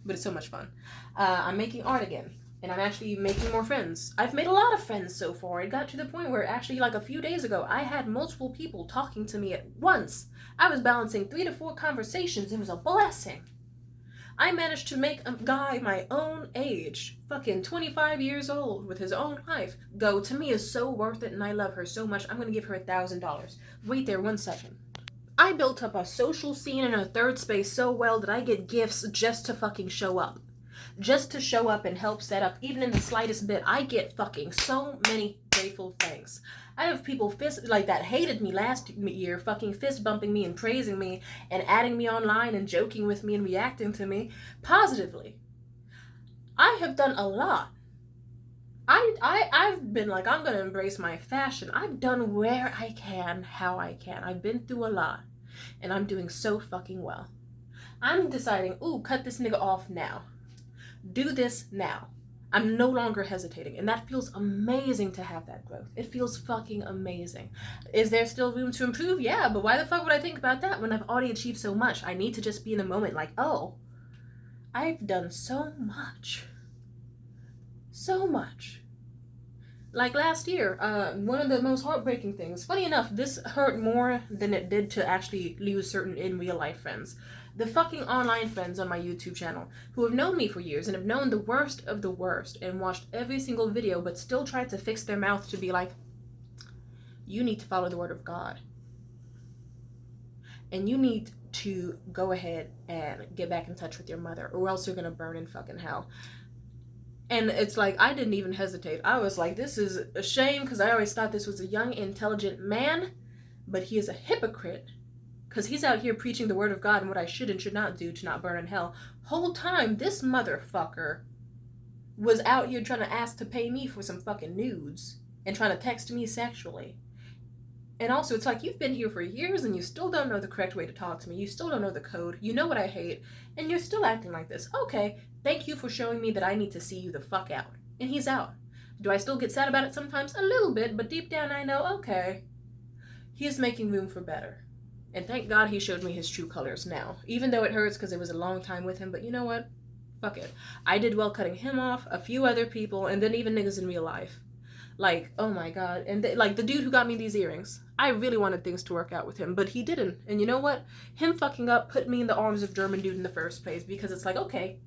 Speaker 1: But it's so much fun. I'm making art again. And I'm actually making more friends. I've made a lot of friends so far. It got to the point where actually, like a few days ago, I had multiple people talking to me at once. I was balancing 3 to 4 conversations. It was a blessing. I managed to make a guy my own age, fucking 25 years old, with his own life, go, Tamia is so worth it and I love her so much, I'm going to give her $1,000. Wait there 1 second. I built up a social scene in a third space so well that I get gifts just to fucking show up. Just to show up and help set up, even in the slightest bit. I get fucking so many grateful things. I have people that hated me last year, fucking fist bumping me and praising me and adding me online and joking with me and reacting to me positively. I have done a lot. I've been like, I'm gonna embrace my fashion. I've done where I can, how I can. I've been through a lot, and I'm doing so fucking well. I'm deciding, ooh, cut this nigga off now. Do this now. I'm no longer hesitating, and that feels amazing to have that growth. It feels fucking amazing. Is there still room to improve? Yeah, but why the fuck would I think about that when I've already achieved so much? I need to just be in the moment like, oh, I've done so much. So much. Like last year, one of the most heartbreaking things, funny enough, this hurt more than it did to actually lose certain in real life friends. The fucking online friends on my YouTube channel who have known me for years and have known the worst of the worst and watched every single video but still tried to fix their mouth to be like, you need to follow the word of God. And you need to go ahead and get back in touch with your mother or else you're gonna burn in fucking hell. And it's like, I didn't even hesitate. I was like, this is a shame because I always thought this was a young, intelligent man, but he is a hypocrite because he's out here preaching the word of God and what I should and should not do to not burn in hell. Whole time, this motherfucker was out here trying to ask to pay me for some fucking nudes and trying to text me sexually. And also, it's like, you've been here for years and you still don't know the correct way to talk to me. You still don't know the code. You know what I hate. And you're still acting like this. Okay, thank you for showing me that I need to see you the fuck out. And he's out. Do I still get sad about it sometimes? A little bit, but deep down I know, okay, he's making room for better. And thank God he showed me his true colors now. Even though it hurts because it was a long time with him, but you know what? Fuck it. I did well cutting him off, a few other people, and then even niggas in real life. Like, oh my God. And like the dude who got me these earrings, I really wanted things to work out with him, but he didn't. And you know what? Him fucking up put me in the arms of German dude in the first place, because it's like, okay,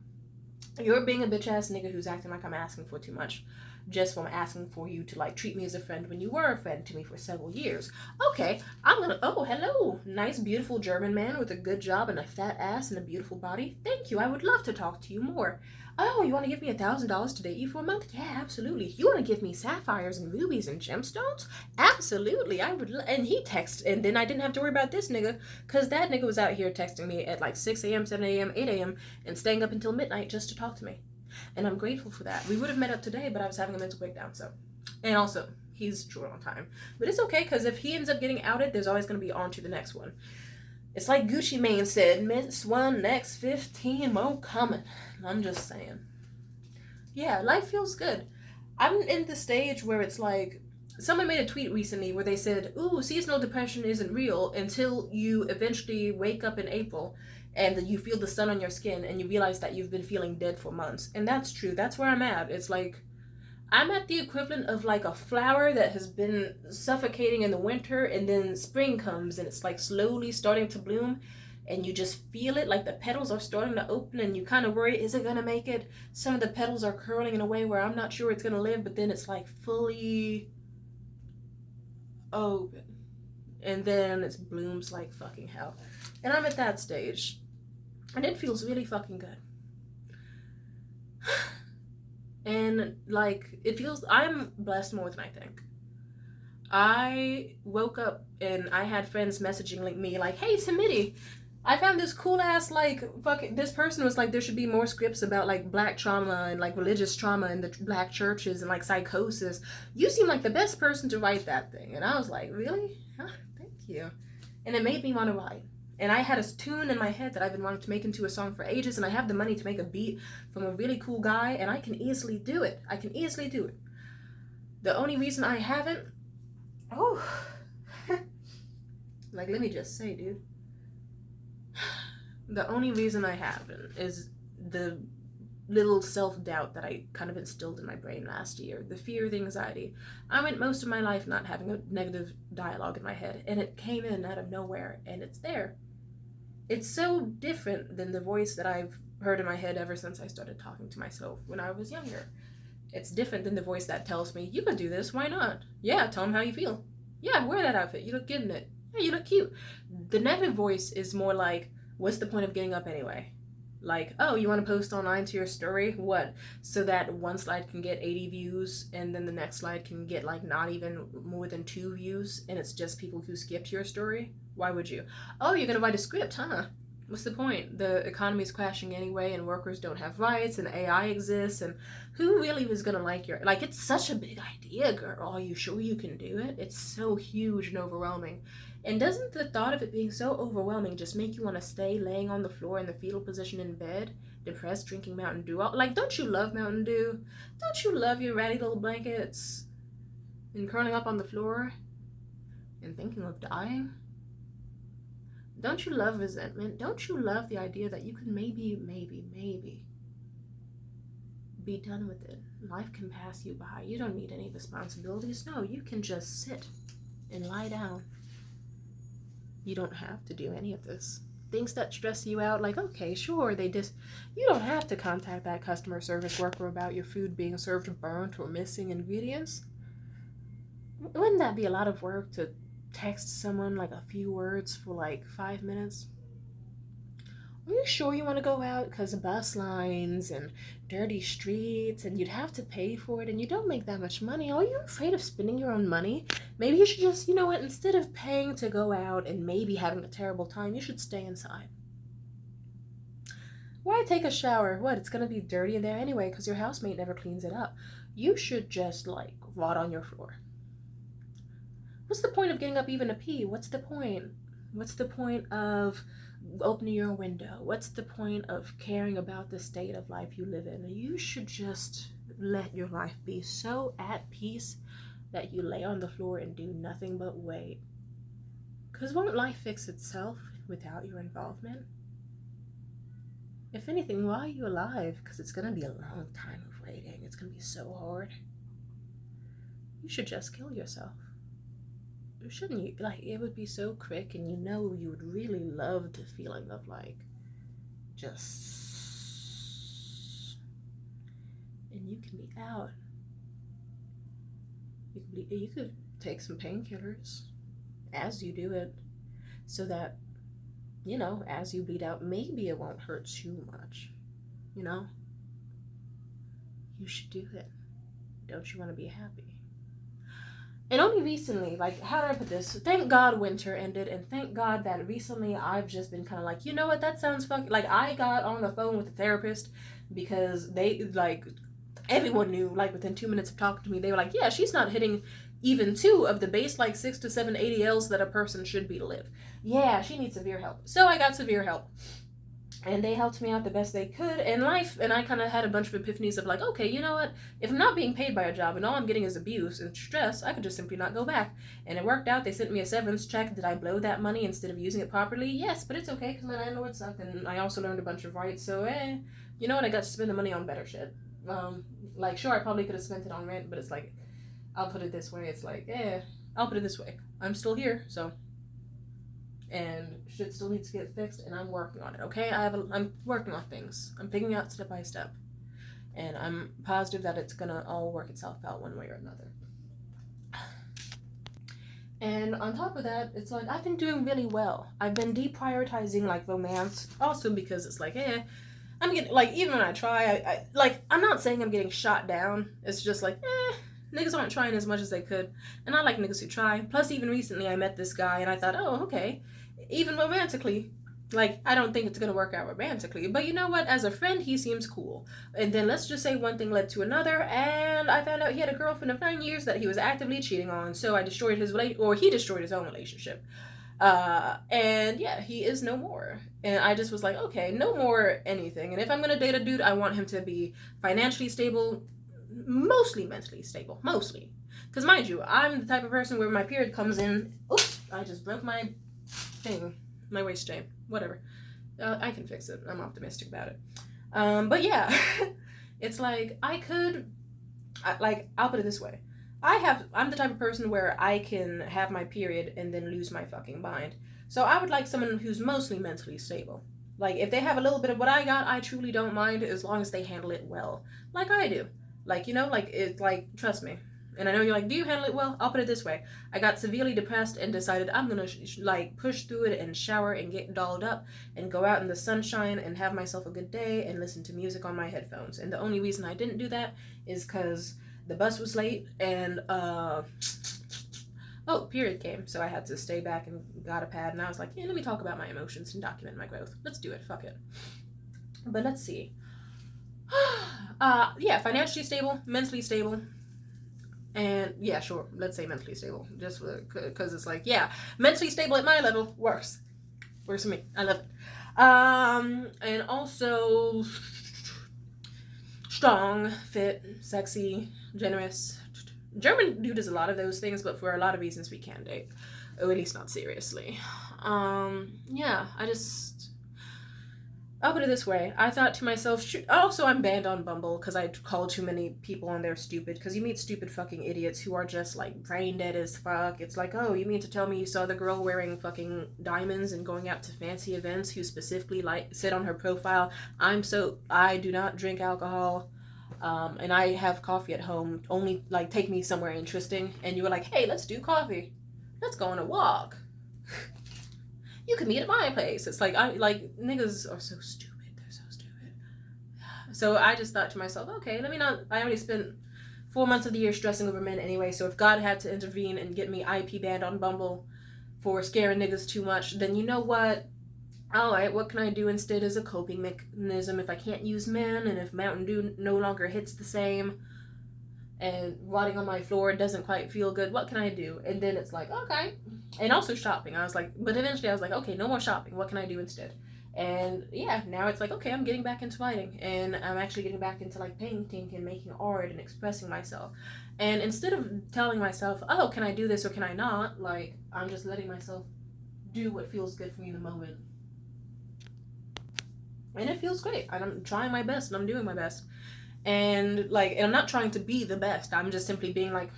Speaker 1: you're being a bitch ass nigga who's acting like I'm asking for too much just from asking for you to like treat me as a friend when you were a friend to me for several years. Okay, I'm gonna, oh, hello, nice beautiful German man with a good job and a fat ass and a beautiful body. Thank you, I would love to talk to you more. Oh, you want to give me $1,000 to date you for a month? Yeah, absolutely. You want to give me sapphires and rubies and gemstones? Absolutely, I would. And he texted, and then I didn't have to worry about this nigga, because that nigga was out here texting me at like 6 a.m., 7 a.m., 8 a.m., and staying up until midnight just to talk to me. And I'm grateful for that. We would have met up today, but I was having a mental breakdown, so. And also, he's short on time. But it's okay, because if he ends up getting outed, there's always going to be on to the next one. It's like Gucci Mane said, miss one, next 15 more coming. I'm just saying. Yeah, life feels good. I'm in the stage where it's like, someone made a tweet recently where they said, ooh, seasonal depression isn't real until you eventually wake up in April and you feel the sun on your skin and you realize that you've been feeling dead for months. And that's true. That's where I'm at. It's like, I'm at the equivalent of like a flower that has been suffocating in the winter, and then spring comes and it's like slowly starting to bloom, and you just feel it, like the petals are starting to open, and you kind of worry, is it going to make it? Some of the petals are curling in a way where I'm not sure it's going to live, but then it's like fully open. And then it blooms like fucking hell. And I'm at that stage. And it feels really fucking good. And like, it feels, I'm blessed more than I think. I woke up and I had friends messaging me like, hey, Timidity, I found this cool ass, like, fucking, this person was like, there should be more scripts about like black trauma and like religious trauma in the black churches and like psychosis. You seem like the best person to write that thing. And I was like, really? Huh, thank you. And it made me want to write. And I had a tune in my head that I've been wanting to make into a song for ages, and I have the money to make a beat from a really cool guy, and I can easily do it. I can easily do it. The only reason I haven't, like, let me just say, dude, the only reason I haven't is the little self-doubt that I kind of instilled in my brain last year. The fear, the anxiety. I went most of my life not having a negative dialogue in my head, and it came in out of nowhere, and it's there. It's so different than the voice that I've heard in my head ever since I started talking to myself when I was younger. It's different than the voice that tells me, you can do this, why not? Yeah, tell them how you feel. Yeah, wear that outfit, you look good in it. Yeah, you look cute. The negative voice is more like, what's the point of getting up anyway? Like, oh, you want to post online to your story? What? So that one slide can get 80 views, and then the next slide can get like not even more than 2 views, and it's just people who skipped your story? Why would you? Oh, you're gonna write a script, huh? What's the point? The economy is crashing anyway, and workers don't have rights, and AI exists, and who really was gonna like your, like, it's such a big idea, girl. Are you sure you can do it? It's so huge and overwhelming. And doesn't the thought of it being so overwhelming just make you want to stay laying on the floor in the fetal position in bed, depressed, drinking Mountain Dew? Like, don't you love Mountain Dew? Don't you love your ratty little blankets and curling up on the floor and thinking of dying? Don't you love resentment? Don't you love the idea that you can maybe be done with it? Life can pass you by. You don't need any responsibilities. No, you can just sit and lie down. You don't have to do any of this. Things that stress you out, like, okay, sure, you don't have to contact that customer service worker about your food being served burnt or missing ingredients. Wouldn't that be a lot of work to text someone like a few words for like 5 minutes? Are you sure you want to go out? Because bus lines and dirty streets, and you'd have to pay for it, and you don't make that much money. Are you afraid of spending your own money? Maybe you should just, you know what, instead of paying to go out and maybe having a terrible time, you should stay inside. Why take a shower? What, it's going to be dirty in there anyway because your housemate never cleans it up. You should just, like, rot on your floor. What's the point of getting up even to pee? What's the point? What's the point of opening your window? What's the point of caring about the state of life you live in? You should just let your life be so at peace that you lay on the floor and do nothing but wait. Because won't life fix itself without your involvement? If anything, why are you alive? Because it's going to be a long time of waiting. It's going to be so hard. You should just kill yourself. Shouldn't you? Like, it would be so quick, and you know you would really love the feeling of, like, just, and you can be out. You could take some painkillers as you do it, so that, you know, as you bleed out, maybe it won't hurt too much, you know? You should do it. Don't you want to be happy? And only recently, like, how do I put this? Thank God winter ended, and thank God that recently I've just been kind of like, you know what, that sounds fucking, like, I got on the phone with the therapist because they, like, everyone knew, like, within 2 minutes of talking to me, they were like, yeah, she's not hitting even 2 of the base, like, 6 to 7 ADLs that a person should be to live. Yeah, she needs severe help. So I got severe help. And they helped me out the best they could in life, and I kind of had a bunch of epiphanies of like, okay, you know what, if I'm not being paid by a job and all I'm getting is abuse and stress, I could just simply not go back. And it worked out. They sent me a severance check. Did I blow that money instead of using it properly? Yes, but it's okay because my landlord sucked, and I also learned a bunch of rights, so you know what, I got to spend the money on better shit. Like, sure, I probably could have spent it on rent, but it's like, I'll put it this way, it's like, I'll put it this way, I'm still here, so, and shit still needs to get fixed, and I'm working on it, okay? I'm working on things. I'm figuring out step by step, and I'm positive that it's gonna all work itself out one way or another. And on top of that, it's like, I've been doing really well. I've been deprioritizing, like, romance, also because it's like, I'm getting, like, even when I try, I'm not saying I'm getting shot down. It's just like, niggas aren't trying as much as they could. And I like niggas who try. Plus, even recently, I met this guy, and I thought, oh, okay. Even romantically, like, I don't think it's gonna work out romantically. But you know what? As a friend, he seems cool. And then let's just say one thing led to another, and I found out he had a girlfriend of 9 years that he was actively cheating on. So I destroyed he destroyed his own relationship. And yeah, he is no more. And I just was like, okay, no more anything. And if I'm gonna date a dude, I want him to be financially stable, mostly mentally stable, mostly. Because mind you, I'm the type of person where my period comes in, oops, I just broke my thing, my waist chain, whatever. I can fix it. I'm optimistic about it. But yeah, it's like, I'll put it this way. I'm the type of person where I can have my period and then lose my fucking mind. So I would like someone who's mostly mentally stable. Like, if they have a little bit of what I got, I truly don't mind as long as they handle it well. Like I do. Like, you know, like, it's like, trust me. And I know you're like, do you handle it well? I'll put it this way. I got severely depressed and decided I'm going to, push through it and shower and get dolled up and go out in the sunshine and have myself a good day and listen to music on my headphones. And the only reason I didn't do that is because the bus was late and, Oh, period came, so I had to stay back and got a pad, and I was like, yeah, let me talk about my emotions and document my growth. Let's do it. Fuck it. But let's see. Yeah, financially stable, mentally stable, and yeah, sure, let's say mentally stable, just because it's like, yeah, mentally stable at my level works for me. I love it. And also strong, fit, sexy, generous. German dude does a lot of those things, but for a lot of reasons we can't date, or at least not seriously. Yeah, I'll put it this way. I thought to myself, also I'm banned on Bumble because I call too many people on there stupid, because you meet stupid fucking idiots who are just like brain dead as fuck. It's like, oh, you mean to tell me you saw the girl wearing fucking diamonds and going out to fancy events who specifically like said on her profile, I do not drink alcohol, and I have coffee at home, only like take me somewhere interesting, and you were like, hey, let's do coffee. Let's go on a walk. You can meet at my place. It's like, niggas are so stupid. They're so stupid. So I just thought to myself, okay, let me not. I already spent 4 months of the year stressing over men anyway, so if God had to intervene and get me IP banned on Bumble for scaring niggas too much, then you know what? Alright, what can I do instead as a coping mechanism if I can't use men, and if Mountain Dew no longer hits the same, and rotting on my floor doesn't quite feel good, what can I do? And then it's like, okay. And also shopping. I was like, but eventually I was like, okay, no more shopping. What can I do instead? And yeah, now it's like, okay, I'm getting back into writing, and I'm actually getting back into like painting and making art and expressing myself. And instead of telling myself, oh, can I do this or can I not, like, I'm just letting myself do what feels good for me in the moment. And it feels great. I'm trying my best and I'm doing my best. And I'm not trying to be the best. I'm just simply being like,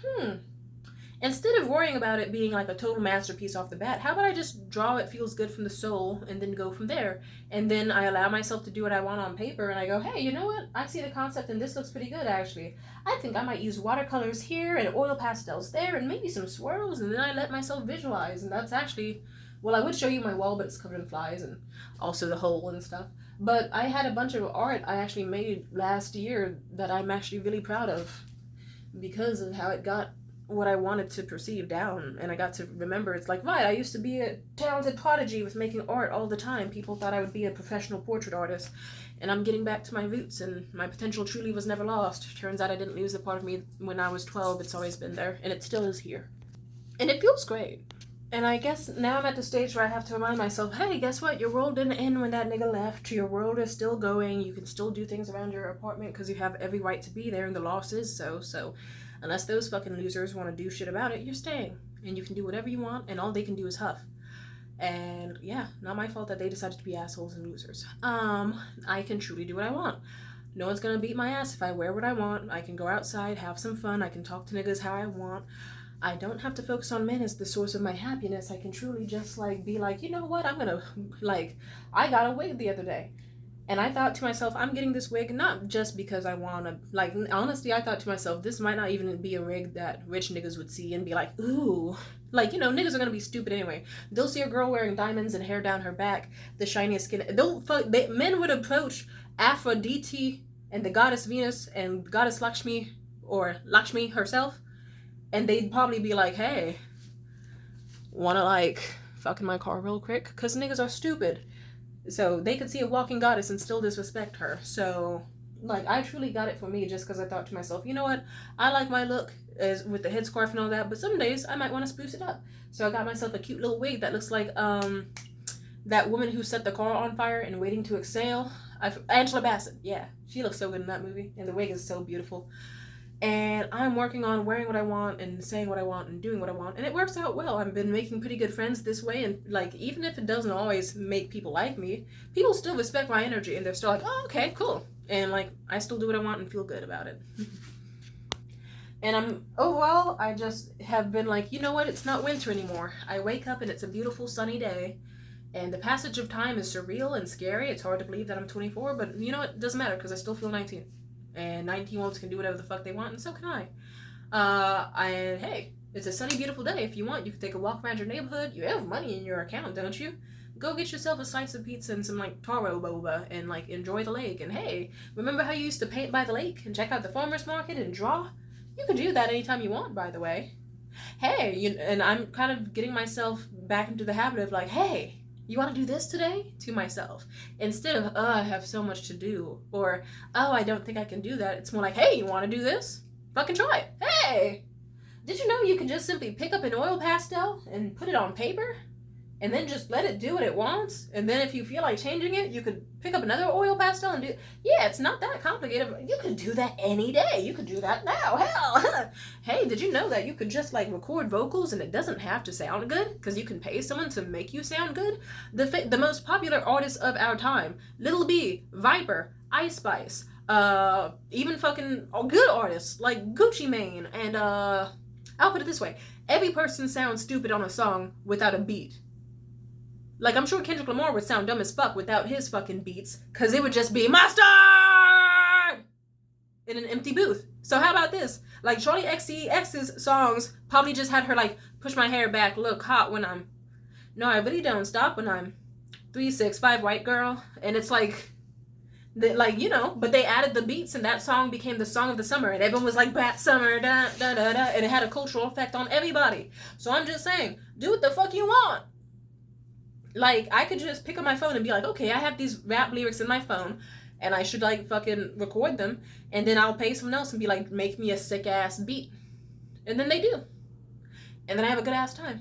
Speaker 1: instead of worrying about it being like a total masterpiece off the bat, how about I just draw what feels good from the soul and then go from there? And then I allow myself to do what I want on paper, and I go, hey, you know what? I see the concept and this looks pretty good actually. I think I might use watercolors here and oil pastels there and maybe some swirls, and then I let myself visualize. And that's actually, well, I would show you my wall, but it's covered in flies and also the hole and stuff. But I had a bunch of art I actually made last year that I'm actually really proud of because of how it got what I wanted to perceive down. And I got to remember, it's like, right, I used to be a talented prodigy with making art all the time. People thought I would be a professional portrait artist. And I'm getting back to my roots, and my potential truly was never lost. Turns out I didn't lose a part of me when I was 12. It's always been there, and it still is here. And it feels great. And I guess now I'm at the stage where I have to remind myself, hey, guess what? Your world didn't end when that nigga left. Your world is still going. You can still do things around your apartment because you have every right to be there, and the law says so. So unless those fucking losers want to do shit about it, you're staying. And you can do whatever you want, and all they can do is huff. And yeah, not my fault that they decided to be assholes and losers. I can truly do what I want. No one's gonna beat my ass if I wear what I want. I can go outside, have some fun. I can talk to niggas how I want. I don't have to focus on men as the source of my happiness. I can truly just be like, you know what, I'm gonna, I got a wig the other day. And I thought to myself, I'm getting this wig not just because I wanna, honestly, I thought to myself, this might not even be a wig that rich niggas would see and be like, ooh. Niggas are gonna be stupid anyway. They'll see a girl wearing diamonds and hair down her back, the shiniest skin. Men would approach Aphrodite and the goddess Venus and goddess Lakshmi, or Lakshmi herself, and they'd probably be like, hey, wanna fuck in my car real quick? Because niggas are stupid. So they could see a walking goddess and still disrespect her. So, I truly got it for me just because I thought to myself, you know what? I like my look as with the headscarf and all that, but some days I might want to spruce it up. So I got myself a cute little wig that looks like that woman who set the car on fire and Waiting to Exhale. Angela Bassett. Yeah, she looks so good in that movie, and the wig is so beautiful. And I'm working on wearing what I want and saying what I want and doing what I want, and it works out well. I've been making pretty good friends this way, and even if it doesn't always make people like me, people still respect my energy, and they're still like, oh, okay, cool. And I still do what I want and feel good about it. And overall, I just have been like, you know what, it's not winter anymore. I wake up and it's a beautiful sunny day, and the passage of time is surreal and scary. It's hard to believe that I'm 24, but you know what, it doesn't matter because I still feel 19. And 19-year-olds can do whatever the fuck they want, and so can I. And hey, it's a sunny, beautiful day. If you want, you can take a walk around your neighborhood. You have money in your account, don't you? Go get yourself a slice of pizza and some taro boba and enjoy the lake. And hey, remember how you used to paint by the lake and check out the farmer's market and draw? You can do that anytime you want, by the way. Hey, and I'm kind of getting myself back into the habit of like, hey, you want to do this today? To myself. Instead of, oh, I have so much to do. Or, oh, I don't think I can do that. It's more like, hey, you want to do this? Fucking try it. Hey! Did you know you can just simply pick up an oil pastel and put it on paper? And then just let it do what it wants? And then if you feel like changing it, you could pick up another oil pastel and do... Yeah, it's not that complicated. You could do that any day. You could do that now. Hell! Hey, did you know that you could just like record vocals and it doesn't have to sound good? Because you can pay someone to make you sound good? The most popular artists of our time. Lil B, Viper, Ice Spice, even fucking good artists like Gucci Mane and I'll put it this way. Every person sounds stupid on a song without a beat. Like, I'm sure Kendrick Lamar would sound dumb as fuck without his fucking beats, because it would just be mustard in an empty booth. So how about this? Like, Charli XCX's songs probably just had her, like, push my hair back, look hot when I'm... No, I really don't stop when I'm 365 white girl. And it's like... but they added the beats and that song became the song of the summer and everyone was like, Bat Summer, da da da da, and it had a cultural effect on everybody. So I'm just saying, do what the fuck you want. Like, I could just pick up my phone and be like, okay, I have these rap lyrics in my phone and I should like fucking record them, and then I'll pay someone else and be like, make me a sick ass beat. And then they do. And then I have a good ass time.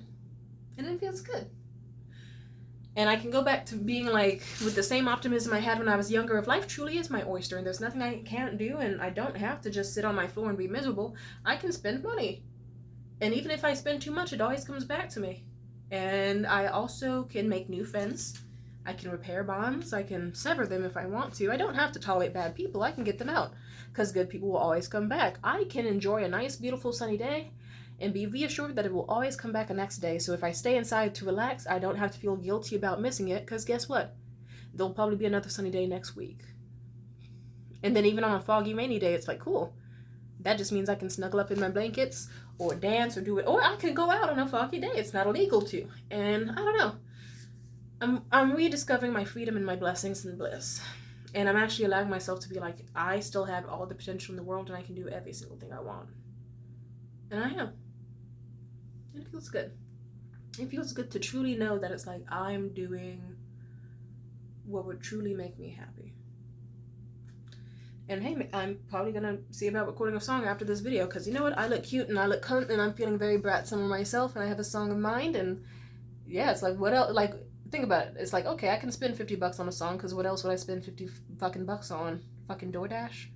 Speaker 1: And it feels good. And I can go back to being like, with the same optimism I had when I was younger, if life truly is my oyster and there's nothing I can't do and I don't have to just sit on my floor and be miserable, I can spend money. And even if I spend too much, it always comes back to me. And I also can make new friends. I can repair bonds. I can sever them if I want to. I don't have to tolerate bad people. I can get them out. Because good people will always come back. I can enjoy a nice, beautiful, sunny day and be reassured that it will always come back the next day. So if I stay inside to relax, I don't have to feel guilty about missing it. Because guess what? There'll probably be another sunny day next week. And then even on a foggy, rainy day, it's like, cool. That just means I can snuggle up in my blankets or dance or do it. Or I can go out on a foggy day. It's not illegal to. And I don't know. I'm rediscovering my freedom and my blessings and bliss. And I'm actually allowing myself to be like, I still have all the potential in the world and I can do every single thing I want. And I am. It feels good. It feels good to truly know that it's like I'm doing what would truly make me happy. And hey, I'm probably gonna see about recording a song after this video, because you know what? I look cute and I look cunt and I'm feeling very brat summer myself and I have a song of mind, and yeah, it's like, what else? Like, think about it. It's like, okay, I can spend $50 on a song, because what else would I spend 50 fucking bucks on? Fucking DoorDash?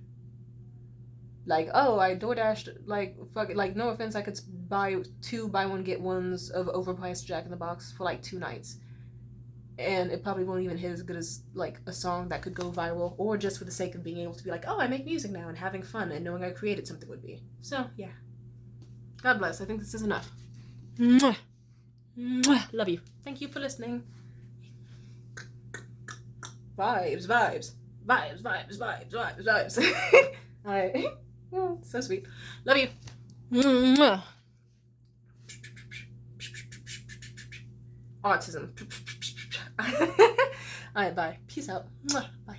Speaker 1: Like, oh, I DoorDashed, like, fuck, like, no offense, I could buy 2 buy one get ones of overpriced Jack in the Box for like 2 nights. And it probably won't even hit as good as like a song that could go viral, or just for the sake of being able to be like, oh, I make music now and having fun and knowing I created something would be. So yeah, God bless. I think this is enough. Mwah. Mwah. Love you. Thank you for listening. Vibes, vibes, vibes, vibes, vibes, vibes, vibes. All right. Oh, so sweet. Love you. Mwah. Autism. All right, bye. Peace out. Bye.